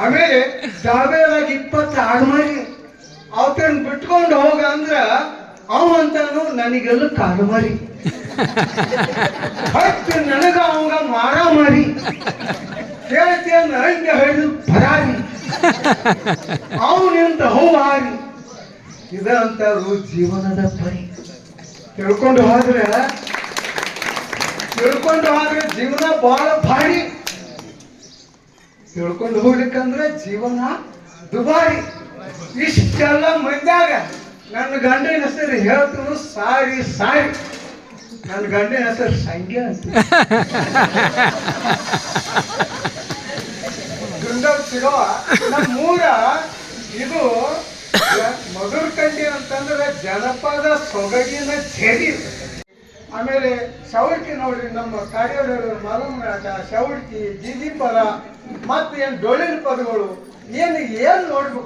ಆಮೇಲೆ ದಾಬೇದಾಗ 20 ಆಡ್ಮಾರಿ ಅವತನ್ ಬಿಟ್ಕೊಂಡು ಹೋಗ ಅಂದ್ರ ಅವಂತಾನು ನನಗೆಲ್ಲ ಕಾಡುಮಾರಿ, ಹತ್ತು ನನಗ ಅವಂಗ ಮಾರಾಮಾರಿ, ಕೇಳ್ತೇನ ಹಂಗೆ ಹೇಳಿದು ಪರಾರಿ, ಅವನಿಂದ ಹೌಹಾರಿ. ಇದಂತಾರು ಜೀವನದ ಪರಿ. ತಿಳ್ಕೊಂಡು ಹೋದ್ರೆ ಜೀವನ ಬಹಳ ಭಾರಿ. ತಿಳ್ಕೊಂಡು ಹೋಗ್ಲಿಕ್ಕಂದ್ರೆ ಜೀವನ ದುಬಾರಿ. ಇಷ್ಟೆಲ್ಲ ಮಂದ್ಯಾಗ ನನ್ನ ಗಂಡನ ಹೆಸರು ಹೇಳ್ತನು ಸಾರಿ. ನನ್ನ ಗಂಡನ ಹೆಸರು ಸಂಖ್ಯೆ ಅಂತ ದುಂಡವ್ ಸಿಗವ. ನಮ್ಮೂರ ಇದು ಮಧುರಕಂಡಿ ಅಂತಂದ್ರೆ ಜನಪದ ಸೊಗಡಿನ ಝೇರಿ. ಆಮೇಲೆ ಶೌಡ್ಕಿ ನೋಡ್ರಿ, ನಮ್ಮ ಕಾರ್ಯಗಳು ಮಲಮನಾಟ, ಶೌಡ್ಕಿ, ಬೀದಿ ಪದ, ಮತ್ತೆ ಏನ್ ಡೊಳ್ಳಿನ ಪದಗಳು ಏನ್ ನೋಡ್ಬೇಕು.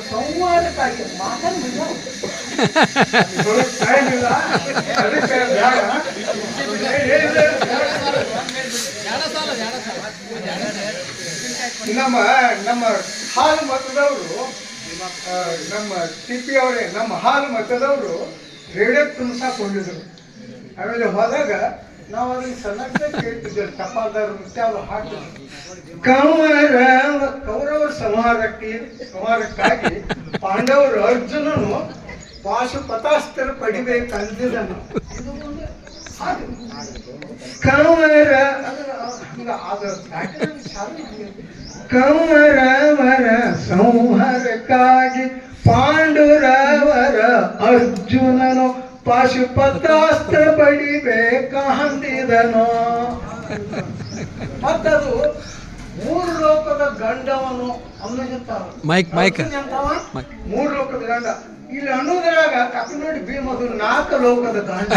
ಸಂವಾದಕ್ಕಾಗಿ ಮಾತಾಡಿಲ್ಲ, ಅದಕ್ಕೆ ನಮ್ಮ ಹಾಲು ಮತದವರು, ನಮ್ಮ ಟಿಪಿ ಅವರೇ, ನಮ್ಮ ಹಾಲು ಮತದವರು ರೇಡಿಯೋ ತುಂಬಿಸಾಕ್ ಹೋಗಿದ್ರು. ಆಮೇಲೆ ಹೋದಾಗ ನಾವು ಅದನ್ನ ಸಣ್ಣಕ್ಕೆ ಕೇಳ್ತಿದ್ದೇವೆ, ತಪ್ಪಾದಾರ ಮತ್ತೆ ಅವ್ರು ಹಾಕಿದ್ರು. ಕೌರವರ ಸಂಹಾರಕ್ಕಾಗಿ ಪಾಂಡವರು ಅರ್ಜುನನು ಪಾಶುಪತಾಸ್ತ್ರ ಪಡಿಬೇಕಂದಿದನು. ಕೌರವರ ಸಂಹಾರಕ್ಕಾಗಿ ಪಾಂಡುರವರ ಅರ್ಜುನನು ಪಾಶುಪತಾಸ್ತ್ರ ಪಡಿಬೇಕಂದಿದನು. ಮತ್ತದು 3 ಲೋಕದ ಗಂಡವನು ಅನ್ನೋದಿರ್ತಾವ. 3 ಲೋಕದ ಗಂಡ. ಇಲ್ಲಿ ಅನ್ನೋದ್ರಾಗ ಕಪಿನೋಡಿ ಭೀಮದು 4 ಲೋಕದ ಗಂಡ.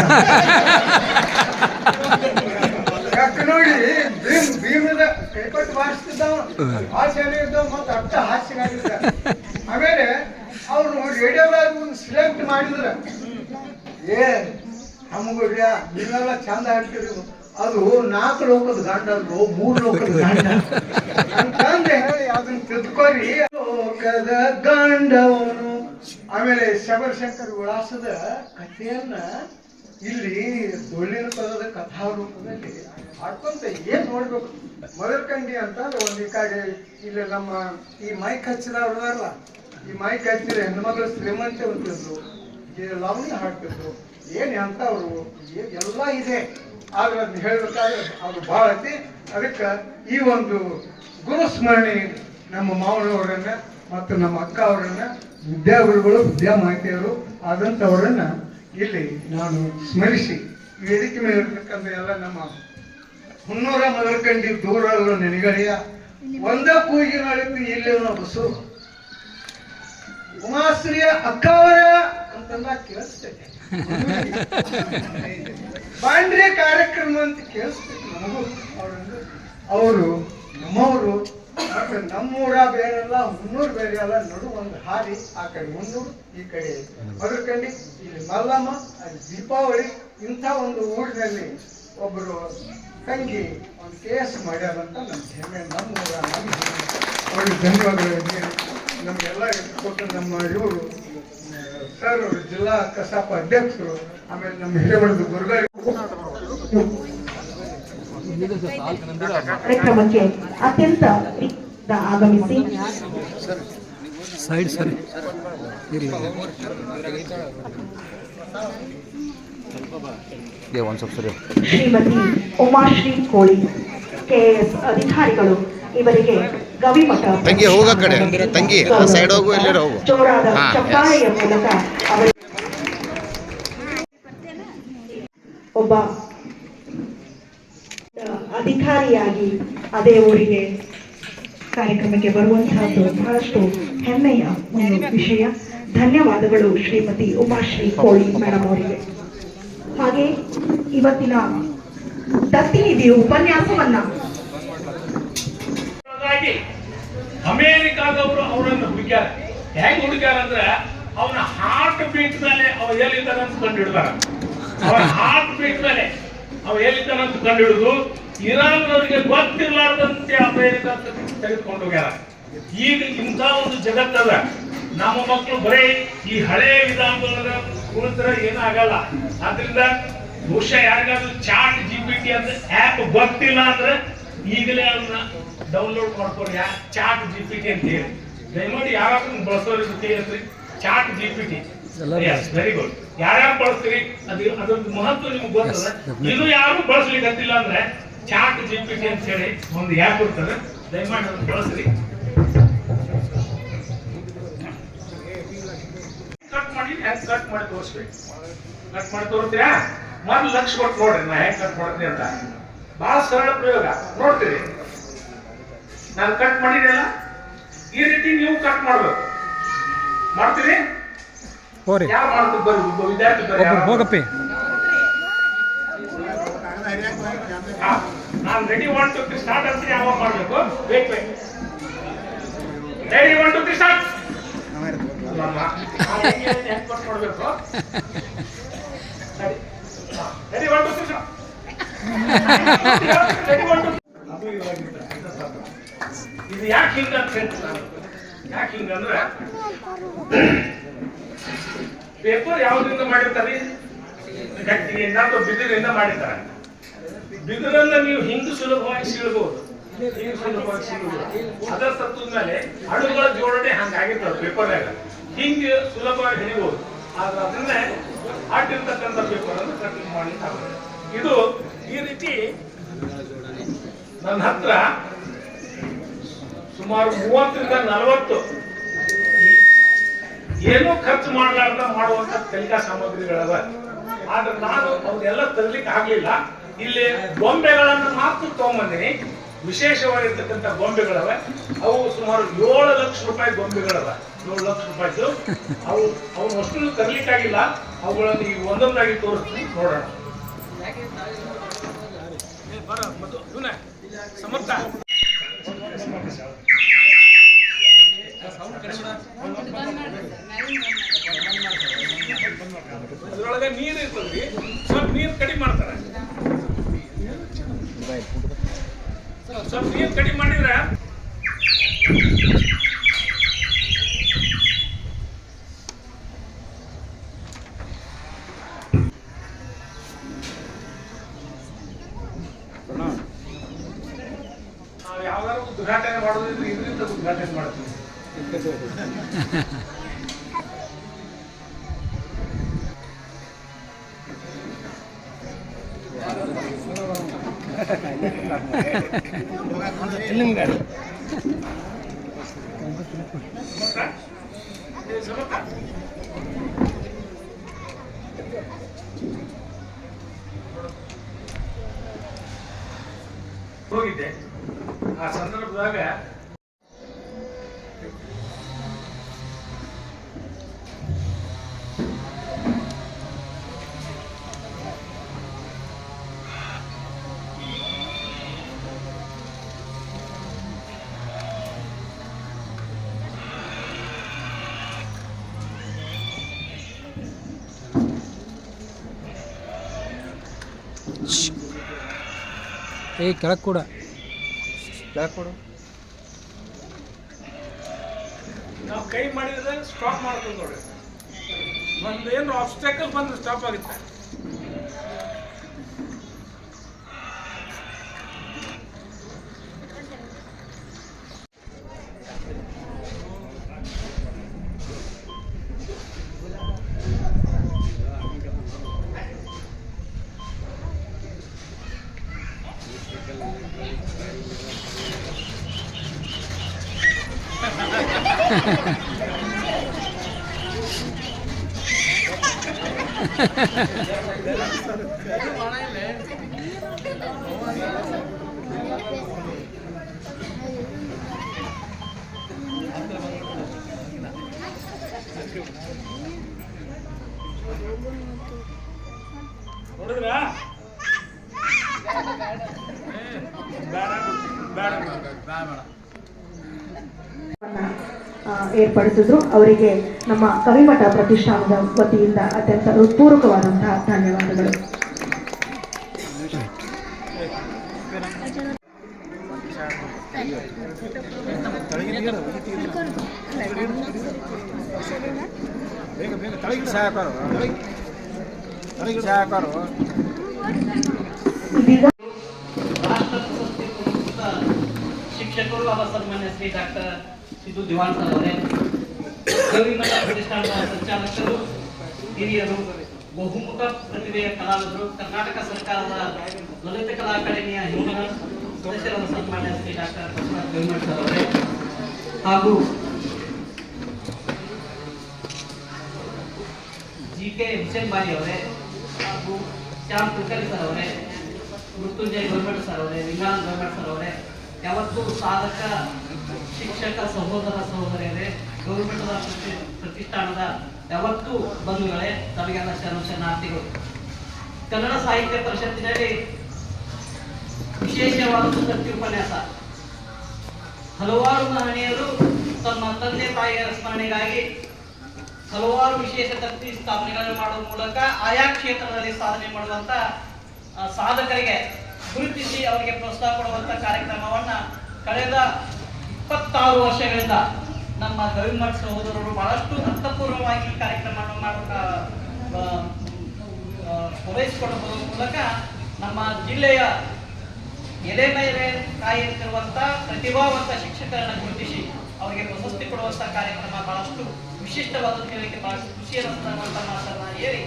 ಕಪಿನೋಡಿ ಭೀಮದ ಕೈಪಟ್ಟು ಬಾರಿಸ್ತಿದ್ದವ, ಭಾಷೆ ಇದ್ದವ, ಮತ್ತೆ ಅರ್ಥ ಹಾಸ್ಯಗಾಗಿದ್ದ. ಆಮೇಲೆ ಅವ್ರು ರೇಡಿಯೋದಾಗ ಒಂದು ಸಿಲೆಕ್ಟ್ ಮಾಡಿದ್ರ, ನಮಗುಡ್ಯ ನೀವೆಲ್ಲ ಚಂದ ಹಾಡ್ತೀರಿ, ಅದು 4 ಲೋಕದ ಗಂಡ ಅಲ್ವೋ 3 ಲೋಕದ ಗಂಡ ಅಂತಂದೆ ಹೇಳಿ ಅದನ್ನ ತಿದ್ಕೋರಿ. ಲೋಕದ ಗಂಡವನು. ಆಮೇಲೆ ಶಬರಶಂಕರ್ ವಿಳಾಸದ ಕಥೆಯನ್ನ ಇಲ್ಲಿ ಡೊಳ್ಳಿನ ಪದದ ಕಥಾರೂಪದಲ್ಲಿ ಹಾಡ್ಕೊಂತ ಏನ್ ನೋಡ್ಬೇಕು. ಮದರ್ಕಂಡಿ ಅಂತ ಒಂದು ಕಡೆ ಇಲ್ಲಿ ನಮ್ಮ ಈ ಮೈಕ್ ಹಚ್ಚಿದವ್ರಲ್ಲ, ಈ ಮೈಕ್ ಹಚ್ಚಿದ ಹೆಣ್ಮಗಳು ಶ್ರೀಮಂತ ಅಂತಿದ್ರು, ಲವಣಿ ಹಾಡ್ತಿದ್ರು, ಏನ್ ಅಂತವ್ರು ಎಲ್ಲ ಇದೆ. ಆದ್ರೆ ಅದನ್ನ ಹೇಳ್ಬೇಕಾದ್ರೆ ಅದು ಬಹಳ ಐತಿ. ಅದಕ್ಕೆ ಈ ಒಂದು ಗುರು ಸ್ಮರಣೆ ನಮ್ಮ ಮಾವನವರನ್ನ ಮತ್ತು ನಮ್ಮ ಅಕ್ಕ ಅವರನ್ನ, ವಿದ್ಯಾಗುರುಗಳು, ವಿದ್ಯಾಮಾತೆಯರು ಆದಂಥವರನ್ನ ಇಲ್ಲಿ ನಾನು ಸ್ಮರಿಸಿ, ವೇದಿಕೆ ಮೇಲೆ ಇರ್ತಕ್ಕಂಥ ಎಲ್ಲ ನಮ್ಮ ಹುನ್ನೂರ ಮದರ್ಕಂಡಿ ದೂರಲ್ಲ ನೆನೆಗಳೆಯ ಒಂದ ಕೂಗಿನಳಿತು ಇಲ್ಲಿ ಬಸು ಉಮಾಶ್ರೀಯ ಅಕ್ಕವರ ಅಂತಂದ ಕೇಳಿಸ್ತೈತೆ. ಬಾಂಡ್ರೆ ಕಾರ್ಯಕ್ರಮ ಅಂತ ಕೇಳಿಸ್ತೈತೆ ನಮಗೂ. ಅವರು ನಮ್ಮವರು, ನಮ್ಮೂರ ಬೇರೆಲ್ಲ, ಹುನ್ನೂರು ಬೇರೆ ಅಲ್ಲ. ನಡು ಒಂದು ಹಾದಿ, ಆ ಕಡೆ ಹುನ್ನೂರು, ಈ ಕಡೆ ಮದರ್ಕಂಡಿ, ಇಲ್ಲಿ ಮಲ್ಲಮ್ಮ, ಅಲ್ಲಿ ದೀಪಾವಳಿ. ಇಂಥ ಒಂದು ಊರಿನಲ್ಲಿ ಒಬ್ಬರು ತಂಗಿ ಒಂದು ಕೇಸ್ ಮಾಡ್ಯಾರಂತ ನಮ್ಮ ಹೆಮ್ಮೆ, ನಮ್ಮೂರ ನಮ್ಮ ಅವ್ರಿಗೆ ಧನ್ಯವಾದಗಳು. ನಮಗೆಲ್ಲ ಕೊಟ್ಟು ನಮ್ಮ ಇವರು ಸರ್, ಜಿಲ್ಲಾ ಕಸಾಪ ಅಧ್ಯಕ್ಷರು, ಆಮೇಲೆ ನಮ್ಮ ಹಿರೇಮಠದ ಗುರುಗಳು. ಕಾರ್ಯಕ್ರಮಕ್ಕೆ ಅತ್ಯಂತ ಆಗಮಿಸಿ ಸೈಡ್ ಸರಿ ಇರಲಿ ಒಂದು ಸ್ವಲ್ಪ ಸರಿ ಶ್ರೀಮತಿ ಉಮಾಶ್ರೀ ಕೋಳಿ ಕೆಎಸ್ ಅಧಿಕಾರಿಗಳು ಇವರಿಗೆ ಗವಿಮಠ ತಂಗಿ ಹೋಗ ಕಡೆ ತಂಗಿ ಆ ಸೈಡ್ ಹೋಗು ಎಲ್ಲರ ಹೋಗು ಜೋರಾದ ಹಾ, ಚಪ್ಪಾಳೆಯ ಮೂಲಕ ಅವರು ಒಬ್ಬ ಅಧಿಕಾರಿಯಾಗಿ ಅದೇ ಊರಿಗೆ ಕಾರ್ಯಕ್ರಮಕ್ಕೆ ಬರುವಂತಹದ್ದು ಬಹಳಷ್ಟು ಹೆಮ್ಮೆಯ ಒಂದು ವಿಷಯ. ಧನ್ಯವಾದಗಳು ಶ್ರೀಮತಿ ಉಮಾಶ್ರೀ ಕೋಳಿ ಮೇಡಮ್ ಅವರಿಗೆ. ಹಾಗೆ ಇವತ್ತಿನ ದತ್ತಿನಿಧಿ ಉಪನ್ಯಾಸವನ್ನ ಅಮೇರಿಕಾದವರು ಅವರನ್ನು ಹುಡುಕ್ಯಾರ. ಹೆಂಗ್ ಹುಡುಕ್ಯಾರ ಅಂದ್ರೆ ಅವನ ಹಾರ್ಟ್ ಬೀಟ್ ಮೇಲೆ ಅವ ಎಲ್ಲಿದ್ದಾನ ಅಂತ ಕಂಡು ಹಿಡಿದಾರ. ಅವನ ಹಾರ್ಟ್ ಬೀಟ್ ಮೇಲೆ ಅವ ಎಲ್ಲಿದ್ದಾನ ಅಂತ ಕಂಡು ಹಿಡಿದು ಇರಾನ್ನವರಿಗೆ ಗೊತ್ತಿರ್ಲಾರ್ದಂತೆ ಅಮೇರಿಕಾ ತೆಗೆದುಕೊಂಡು ಹೋಗ್ಯಾರ. ಈಗ ಇಂಥ ಒಂದು ಜಗತ್ತದ ನಮ್ಮ ಮಕ್ಕಳು ಬರೀ ಈ ಹಳೆ ವಿಧಾನದೊಳಗ ಕುಳಿತರೆ ಏನಾಗಲ್ಲ. ಆದ್ರಿಂದ ಬಹುಶಃ ಯಾರಿಗಾದ್ರೂ ಚಾಟ್ GPT ಅಂತ ಆ್ಯಪ್ ಗೊತ್ತಿಲ್ಲ ಅಂದ್ರೆ ಈಗಲೇ ಅದನ್ನ ಡೌನ್ಲೋಡ್ ಮಾಡ್ಕೊರಿ. ಚಾಟ್ GPT ಅಂತ ಹೇಳಿ ದಯಮಾಡಿ ಯಾರಾದ್ರೂ ಬಳಸೋರಿ ಗೊತ್ತಿರತ್ರಿ. Chat GPT very good. ಯಾರ್ಯಾರು ಬಳಸ್ತೀರಿ ಅದ್ರದ್ದು ಮಹತ್ವ ನಿಮ್ಗೆ ಗೊತ್ತದ. ಇದು ಯಾರು ಬಳಸ್ಲಿಕ್ಕೆ ಗೊತ್ತಿಲ್ಲ ಅಂದ್ರೆ ಚಾಟ್ GPT ಅಂತ ಹೇಳಿ ಒಂದು ಆ್ಯಪ್ ಇರ್ತದೆ, ದಯಮಾಡಿ ಅದನ್ನ ಬಳಸ್ರಿ. ಕಟ್ ಮಾಡಿ ಹೆಂಗ್ ಕಟ್ ಮಾಡಿ ತೋರಿಸ್ಬೇಕು. ಕಟ್ ಮಾಡಿ ತೋರಿಸ್ತೀರಾ? ಮೊದ್ಲು ಲಕ್ಷ ಕೊಟ್ಟು ನೋಡ್ರಿ ನಾ ಹೆಂಗ್ ಕಟ್ ಮಾಡ್ತೀನಿ ಅಂತ. ಬಹಳ ಸರಳ ಪ್ರಯೋಗ ನೋಡ್ತೀರಿ. ನಾನು ಕಟ್ ಮಾಡಿದೆಲ್ಲ ಈ ರೀತಿ ನೀವು ಕಟ್ ಮಾಡ್ಬೇಕು. ಮಾಡ್ತೀರಿ? ಹೋರಿ ಯಾರು ಮಾಡ್ತೀವಿ? ಬರ್ರಿ ಒಬ್ಬ ವಿದ್ಯಾರ್ಥಿ ಬರ್ರಿ. ಹೋಗಪ್ಪಿ ನಾನು ರೆಡಿ 1 2 3 ಸ್ಟಾರ್ಟ್ ಅಂತ ಯಾವಾಗ ಮಾಡಬೇಕು? Wait ready 1 2 3 start. ಹೆಂಗ್ ಕಟ್ ಮಾಡಬೇಕು? Ready 1 2 3 start. ರೆಡಿ 1 2 ಇದು ಯಾಕೆ ಹಿಂಗ ಅಂತ ಹೇಳ್ತೀನಿ. ಯಾಕೆ ಹಿಂಗ ಅಂದ್ರೆ ಪೇಪರ್ ಯಾವ್ದ್ರಿಂದ ಮಾಡಿರ್ತಾರೆ? ಗಟ್ಟಿಗೆಯಿಂದ ಅಥವಾ ಬಿದಿರಿಂದ ಮಾಡಿರ್ತಾರೆ. ಬಿದಿರನ್ನ ನೀವು ಹಿಂಗ್ ಸುಲಭವಾಗಿ ಸೀಳಬಹುದು, ಹಿಂಗ್ ಸುಲಭವಾಗಿ ಸೀಳಬಹುದು. ಅದರ ತತ್ವದ ಮೇಲೆ ಅಣುಗಳ ಜೋಡಣೆ ಹಂಗಾಗಿರ್ತದೆ ಪೇಪರ್ನಾಗ. ಹಿಂಗೆ ಸುಲಭವಾಗಿ ಹಿಡಿಬಹುದು. ಆದ್ರೆ ಅದನ್ನೇ ಹಾಕಿರ್ತಕ್ಕಂಥ ಪೇಪರ್ ಅನ್ನು ಕಟಿಂಗ್ ಮಾಡಿ ಆಗುತ್ತೆ. ಇದು ಈ ರೀತಿ ನನ್ನ ಹತ್ರ ಸುಮಾರು 30 ರಿಂದ 40 ಏನೂ ಖರ್ಚು ಮಾಡಲಾರ್ದ ಮಾಡುವಂತ ಕಲಿಕಾ ಸಾಮಗ್ರಿಗಳವ. ಆದ್ರೆ ನಾನು ಅವನ್ನೆಲ್ಲ ತರಲಿಕ್ಕೆ ಆಗ್ಲಿಲ್ಲ. ಇಲ್ಲಿ ಗೊಂಬೆಗಳನ್ನು ಮಾತ್ರ ತಗೊಂಬಂದಿನಿ. ವಿಶೇಷವಾಗಿರ್ತಕ್ಕಂಥ ಗೊಂಬೆಗಳವ. ಅವು ಸುಮಾರು 7 ಲಕ್ಷ ರೂಪಾಯಿ ಗೊಂಬೆಗಳವ. 7 ಲಕ್ಷ ರೂಪಾಯಿದು ಅವು ಅಷ್ಟು ತರಲಿಕ್ಕಾಗಿಲ್ಲ. ಅವುಗಳನ್ನು ಈಗ ಒಂದೊಂದಾಗಿ ತೋರಿಸ್ತೀನಿ, ನೋಡೋಣ. ಸಮರ್ಥ ಅದ್ರೊಳಗೆ ನೀರು ಇರ್ತದ್ರಿ, ಸ್ವಲ್ಪ ನೀರು ಕಡಿಮೆ ಮಾಡ್ತಾರೆ. ಸ್ವಲ್ಪ ನೀರು ಕಡಿಮೆ ಮಾಡಿದ್ರೆ ನಾವು ಯಾವ್ದಾದ್ರು ಉದ್ಘಾಟನೆ ಮಾಡೋದಿದ್ರೆ ಇದರಿಂದ ಉದ್ಘಾಟನೆ ಮಾಡ್ತೀವಿ. ಹೋಗಿದ್ದೆ ಆ ಸಂದರ್ಭದಾಗ ಕೆಳಗೆ ಕೂಡ ನಾವು ಕೈ ಮಾಡಿದ್ರೆ ಸ್ಟಾಪ್ ಮಾಡ್ತೀವಿ ನೋಡ್ರಿ. ಒಂದೇನು ಆಬ್ಸ್ಟ್ಯಾಕಲ್ ಬಂದ್ರೆ ಸ್ಟಾಪ್ ಆಗುತ್ತೆ. ಏರ್ಪಡಿಸಿದ್ರು. ಅವರಿಗೆ ನಮ್ಮ ಕವಿಮಠ ಪ್ರತಿಷ್ಠಾನದ ವತಿಯಿಂದ ಅತ್ಯಂತ ಹೃತ್ಪೂರ್ವಕವಾದಂತಹ ಧನ್ಯವಾದಗಳು. ಇದೀಗ ಶಿಕ್ಷಕರು ಅವ ಸನ್ಮಾನ್ಯ ಶ್ರೀ ಡಾಕ್ಟರ್ ಸಿದ್ದು ದಿವಾನ್ ಸರ್ ಅವರೇ, ಗೌರಿಮಠ ಪ್ರತಿಷ್ಠಾನದ ಸಂಚಾಲಕರು, ಹಿರಿಯರು, ಬಹುಮುಖ ಪ್ರತಿಭೆಯ ಕಲಾವಿದರು, ಕರ್ನಾಟಕ ಸರ್ಕಾರದ ಲಲಿತ ಕಲಾ ಅಕಾಡೆಮಿಯ ಹಿಂದಿನ ಸದಸ್ಯರಾದ ಸನ್ಮಾನ್ಯ ಶ್ರೀ ಡಾಕ್ಟರ್ ಬಸವರಾಜ್ ಗೌರಿಮಠ ಸರ್ ಅವರೇ, ಹಾಗೂ ಜಿಕೆ ಹುಸೇನ್ ಬಾಯಿ ಅವರೇ, ಹಾಗೂ ಶ್ಯಾಮ್ ಕುಲಕರ್ಣಿ ಸರ್ ಅವರೇ, ಮೃತ್ಯುಂಜಯ ಗೌರಿಮಠ ಸರ್ ಅವರೇ, ಲಿಂಗಾನಂದ ಗೌರಿಮಠ ಸರ್ ಅವರೇ, ಯಾವತ್ತೂ ಸಾಧಕ ಶಿಕ್ಷಕ ಸಹೋದರ ಸಹೋದರಿಯರೇ, ಗೌರಿಮಠದ ಪ್ರತಿಷ್ಠಾನದ ಯಾವತ್ತೂ ಬಂಧುಗಳೇ, ತಮಗೆಲ್ಲ ಶರಣಾರ್ಥಿಗಳು. ಕನ್ನಡ ಸಾಹಿತ್ಯ ಪರಿಷತ್ತಿನಲ್ಲಿ ವಿಶೇಷವಾದ ಸತ್ಯ ಉಪನ್ಯಾಸ. ಹಲವಾರು ಮಹನೀಯರು ತಮ್ಮ ತಂದೆ ತಾಯಿಯರ ಸ್ಮರಣೆಗಾಗಿ ಹಲವಾರು ವಿಶೇಷ ತತ್ತಿ ಸ್ಥಾಪನೆಗಳನ್ನು ಮಾಡುವ ಮೂಲಕ ಆಯಾ ಕ್ಷೇತ್ರದಲ್ಲಿ ಸಾಧನೆ ಮಾಡುವಂತ ಸಾಧಕರಿಗೆ ಗುರುತಿಸಿ ಅವರಿಗೆ ಪ್ರೋತ್ಸಾಹ ಕೊಡುವಂತ ಕಾರ್ಯಕ್ರಮವನ್ನ ಕಳೆದ 26 ವರ್ಷಗಳಿಂದ ನಮ್ಮ ಗವಿಮಠ ಸಹೋದರರು ಬಹಳಷ್ಟು ಅರ್ಥಪೂರ್ವವಾಗಿ ಈ ಕಾರ್ಯಕ್ರಮವನ್ನು ಪೂರೈಸಿಕೊಳ್ಳುವ ಮೂಲಕ ನಮ್ಮ ಜಿಲ್ಲೆಯ ಎಲೆ ಮೇಲೆ ಕಾಯುತ್ತಿರುವಂತ ಪ್ರತಿಭಾವಂತ ಶಿಕ್ಷಕರನ್ನು ಗುರುತಿಸಿ ಅವರಿಗೆ ಪ್ರಶಸ್ತಿ ಕೊಡುವಂತ ಕಾರ್ಯಕ್ರಮ ಬಹಳಷ್ಟು ವಿಶಿಷ್ಟವಾದ ಹೇಳಲಿಕ್ಕೆ ಬಹಳಷ್ಟು ಖುಷಿಯನ್ನು ತರುವಂತ ಮಾತನ್ನ ಹೇಳಿ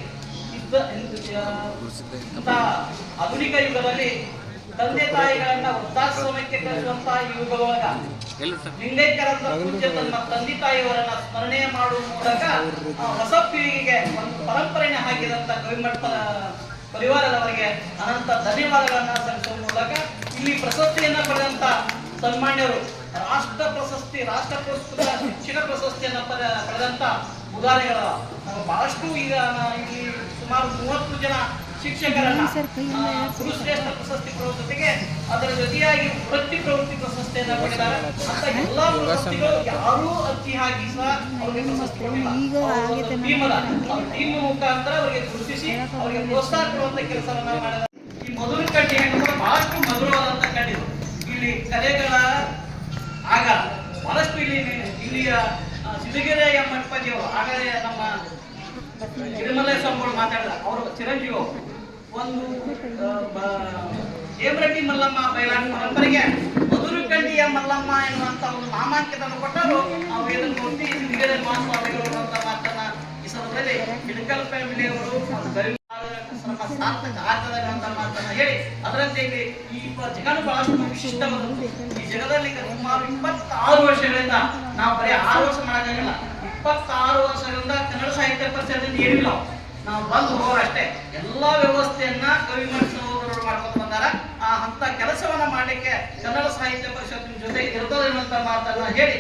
ಆಧುನಿಕ ಯುಗದಲ್ಲಿ ತಂದೆ ತಾಯಿಗಳನ್ನ ವೃದ್ಧಾಶ್ರಮಕ್ಕೆ ಕಳಿಸುವಂತಹ ಯುಗದೊಳಗ ಲಿಂಗೈಕ್ಯರಂತ ಪೂಜ್ಯ ತಮ್ಮ ತಂದೆ ತಾಯಿಯವರನ್ನ ಸ್ಮರಣೆ ಮಾಡುವ ಮೂಲಕ ಹೊಸ ಪೀಳಿಗೆಗೆ ಒಂದು ಪರಂಪರೆಯನ್ನು ಹಾಕಿದಂತ ಗವಿಮಠ ಪರಿವಾರದವರಿಗೆ ಅನಂತ ಧನ್ಯವಾದಗಳನ್ನ ಸಲ್ಲಿಸುವ ಮೂಲಕ ಇಲ್ಲಿ ಪ್ರಶಸ್ತಿಯನ್ನ ಪಡೆದಂತ ಸನ್ಮಾನ್ಯರು ರಾಷ್ಟ್ರ ಪ್ರಶಸ್ತಿ, ರಾಷ್ಟ್ರ ಪುರಸ್ಕೃತ ಶಿಕ್ಷಣ ಪ್ರಶಸ್ತಿಯನ್ನ ಪಡೆದಂತ ಉದಾಹರಣೆಗಳು ಬಹಳಷ್ಟು. ಈಗ ಇಲ್ಲಿ ಸುಮಾರು 30 ಜನ ಶಿಕ್ಷಕರನ್ನ ಗುರುಶ್ರೇಷ್ಠ ಪ್ರಶಸ್ತಿ ಕೊಡುವ ಜೊತೆಗೆ ಅದರ ಜೊತೆಯಾಗಿ ವೃತ್ತಿ ಪ್ರವೃತ್ತಿ ಪ್ರಶಸ್ತಿಯನ್ನ ಪಡೆದಾರೆ. ಅಂತ ಎಲ್ಲಾ ಪ್ರಶಸ್ತಿಗಳು ಯಾರೂ ಅರ್ಜಿ ಹಾಕಿ ಸಹ ಅವರಿಗೆ ಪ್ರಶಸ್ತಿ ಕೊಟ್ಟಿಲ್ಲ. ಟೀಮ್ ಮುಖಾಂತರ ಅವರಿಗೆ ಗುರುತಿಸಿ ಅವರಿಗೆ ಪ್ರೋತ್ಸಾಹ ಕೊಡುವಂತ ಕೆಲಸವನ್ನ ಮಾಡಿದ ಈ ಮಧುರ ಕಡ್ಡಿ ಕೂಡ ಬಹಳಷ್ಟು ಮಧುರವಾದಂತ ಕಡ್ಡಿ. ಇಲ್ಲಿ ಕಲೆಗಳ ಆಗ ಬಹಳಷ್ಟು ಇಲ್ಲಿಯ ಸಿದ್ದಗಿರಿಯ ಮಂಟಪದೇವರು ಆಗಲೇ ನಮ್ಮ ಹಿರಮಲ್ಲಯ್ಯ ಸ್ವಾಮಿಗಳು ಮಾತಾಡಿದ ಅವರು ಚಿರಂಜೀವಿ ಒಂದು ಹೇಮರೆಡ್ಡಿ ಮಲ್ಲಮ್ಮ ಬಯಲಾಟ ಪರಂಪರೆಗೆ ಮಧುರಕಂಡಿಯ ಮಲ್ಲಮ್ಮ ಎನ್ನುವಂತ ಒಂದು ನಾಮಾಂಕಿತವನ್ನು ಕೊಟ್ಟರು. ಆ ವೇದಮೂರ್ತಿ ಸಿದ್ದಗಿರಿ ಮಹಾಸ್ವಾಮಿಗಳು ಅಂತ ಮಾತನ್ನ ಈ ಸಂದರ್ಭದಲ್ಲಿ ಹಿಡಕಲ್ ಫ್ಯಾಮಿಲಿ ಅವರು ಸಾರ್ಥಕ ಆಗ್ತದೆ ಅಂತ ಮಾತನ್ನ ಹೇಳಿ ಅದರಂತೆ ಇಲ್ಲಿ ಈ ಜಗನು ಬಹಳಷ್ಟು ವಿಶಿಷ್ಟವಾದದ್ದು. ಈ ಜಗದಲ್ಲಿ ಸುಮಾರು 26 ವರ್ಷಗಳಿಂದ ನಾವು ಬರೀ 6 ವರ್ಷ ಮಾಡೋಕ್ಕಾಗಲ್ಲ. 26 ವರ್ಷಗಳಿಂದ ಕನ್ನಡ ಸಾಹಿತ್ಯ ಪರಿಷತ್ತಿನಿಂದ ಏನಿಲ್ಲ, ನಾವು ಬಂದು ಹೋಗೋರಷ್ಟೇ. ಎಲ್ಲಾ ವ್ಯವಸ್ಥೆಯನ್ನ ಗವಿಮಠ ಸಹೋದರರು ಮಾಡ್ಕೊಂಡು ಬಂದಾರ. ಅಂತ ಕೆಲಸವನ್ನ ಮಾಡಲಿಕ್ಕೆ ಕನ್ನಡ ಸಾಹಿತ್ಯ ಪರಿಷತ್ತಿನ ಜೊತೆ ಇರ್ತದೆ ಅನ್ನುವಂತ ಮಾತನ್ನ ಹೇಳಿ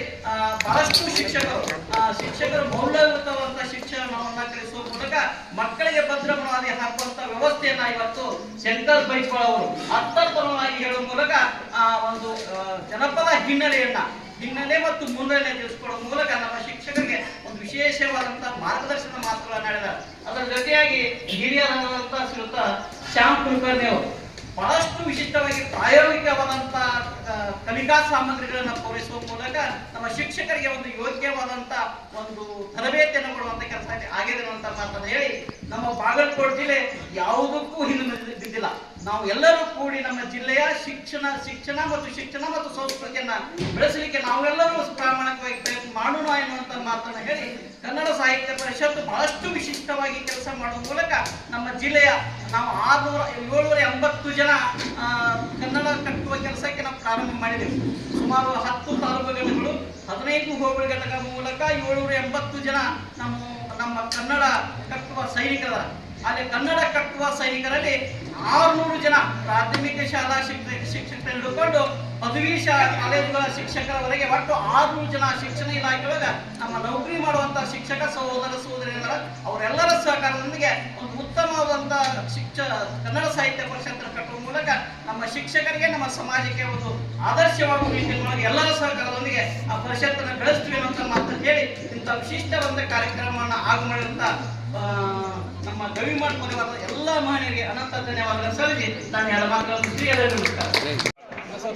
ಬಹಳಷ್ಟು ಶಿಕ್ಷಕರು ಮೌಲ್ಯಯುತವಂತ ಶಿಕ್ಷಣವನ್ನ ಕಲಿಸುವ ಮೂಲಕ ಮಕ್ಕಳಿಗೆ ಭದ್ರಬುನಾದಿ ಹಾಕುವಂತ ವ್ಯವಸ್ಥೆಯನ್ನ ಇವತ್ತು ಶಂಕರ್ ಬೈಸ್ವಾಳ್ ಅವರು ಅರ್ಥಪೂರ್ಣವಾಗಿ ಹೇಳುವ ಮೂಲಕ ಒಂದು ಜನಪದ ಹಿನ್ನೆಲೆ ಮತ್ತು ಮುನ್ನಡೆ ತಿಳಿಸಿಕೊಡುವ ಮೂಲಕ ನಮ್ಮ ಶಿಕ್ಷಕರಿಗೆ ಒಂದು ವಿಶೇಷವಾದಂತಹ ಮಾರ್ಗದರ್ಶನ ಮಾತುಗಳನ್ನು ಹೇಳಿದ್ದಾರೆ. ಅದರ ಜೊತೆಯಾಗಿ ಹಿರಿಯರಾದಂತಹ ಶ್ರೀಯುತ ಶ್ಯಾಮ್ ಕುಲಕರ್ಣಿ ಅವರು ಬಹಳಷ್ಟು ವಿಶಿಷ್ಟವಾಗಿ ಪ್ರಾಯೋಗಿಕವಾದಂತಹ ಕಲಿಕಾ ಸಾಮಗ್ರಿಗಳನ್ನು ಪೂರೈಸುವ ಮೂಲಕ ನಮ್ಮ ಶಿಕ್ಷಕರಿಗೆ ಒಂದು ಯೋಗ್ಯವಾದಂತ ಒಂದು ತರಬೇತಿಯನ್ನು ಕೊಡುವಂತ ಕೆಲಸ ಆಗಿದೆ ಅನ್ನುವಂತ ಮಾತನ್ನು ಹೇಳಿ ನಮ್ಮ ಬಾಗಲಕೋಟೆ ಜಿಲ್ಲೆ ಯಾವುದಕ್ಕೂ ಹಿಂದೆ ಬಿದ್ದಿಲ್ಲ. ನಾವು ಎಲ್ಲರೂ ಕೂಡಿ ನಮ್ಮ ಜಿಲ್ಲೆಯ ಶಿಕ್ಷಣ ಮತ್ತು ಸಂಸ್ಕೃತಿಯನ್ನ ಬೆಳೆಸಲಿಕ್ಕೆ ನಾವೆಲ್ಲರೂ ಪ್ರಾಮಾಣಿಕವಾಗಿ ಪ್ರಯತ್ನ ಮಾಡೋಣ ಎನ್ನುವಂತ ಮಾತನ್ನು ಹೇಳಿ ಕನ್ನಡ ಸಾಹಿತ್ಯ ಪರಿಷತ್ತು ಬಹಳಷ್ಟು ವಿಶಿಷ್ಟವಾಗಿ ಕೆಲಸ ಮಾಡುವ ಮೂಲಕ ನಮ್ಮ ಜಿಲ್ಲೆಯ ನಾವು 780 ಜನ ಕನ್ನಡ ಕಟ್ಟುವ ಕೆಲಸಕ್ಕೆ ನಾವು ಪ್ರಾರಂಭ ಮಾಡಿದ್ದೇವೆ. ಸುಮಾರು 10 ತಾಲೂಕುಗಳು 15 ಹೋಬಳಿ ಘಟಕ ಮೂಲಕ 780 ಜನ ನಮ್ಮ ಕನ್ನಡ ಕಟ್ಟುವ ಸೈನಿಕರ. ಅಲ್ಲಿ ಕನ್ನಡ ಕಟ್ಟುವ ಸೈನಿಕರಲ್ಲಿ 600 ಜನ ಪ್ರಾಥಮಿಕ ಶಾಲಾ ಶಿಕ್ಷಕರು ಹಿಡ್ಕೊಂಡು ಪದವಿ ಕಾಲೇಜುಗಳ ಶಿಕ್ಷಕರವರೆಗೆ ಒಟ್ಟು 600 ಜನ ಶಿಕ್ಷಣ ಇಲಾಖೆಯೊಳಗೆ ನಮ್ಮ ನೌಕರಿ ಮಾಡುವಂಥ ಶಿಕ್ಷಕ ಸಹೋದರ ಸಹೋದರಿಯರ ಅವರೆಲ್ಲರ ಸಹಕಾರದೊಂದಿಗೆ ಒಂದು ಉತ್ತಮವಾದಂಥ ಕನ್ನಡ ಸಾಹಿತ್ಯ ಪರಿಷತ್ತನ್ನು ಕಟ್ಟುವ ಮೂಲಕ ನಮ್ಮ ಶಿಕ್ಷಕರಿಗೆ ನಮ್ಮ ಸಮಾಜಕ್ಕೆ ಒಂದು ಆದರ್ಶವಾಗುವ ರೀತಿಯಲ್ಲಿ ಎಲ್ಲರ ಸಹಕಾರದೊಂದಿಗೆ ಆ ಪರಿಷತ್ತನ್ನು ಬೆಳೆಸ್ತೀವಿ ಅನ್ನೋಂಥ ಮಾತನ್ನು ಹೇಳಿ ಇಂಥ ವಿಶಿಷ್ಟವಾದ ಕಾರ್ಯಕ್ರಮವನ್ನು ಆಗು ಮಾಡಿದಂಥ ನಮ್ಮ ಗವಿಮಠ ಪರಿವಾರದ ಎಲ್ಲ ಮಹಿಳೆಯರಿಗೆ ಅನಂತ ಧನ್ಯವಾದಗಳು ಸಲ್ಲಿಸಿ ನಾನು ಎರಡು ಮಾತುಗಳನ್ನು ಎಲ್ಲರಿಗೂ ನಮಸ್ಕಾರ.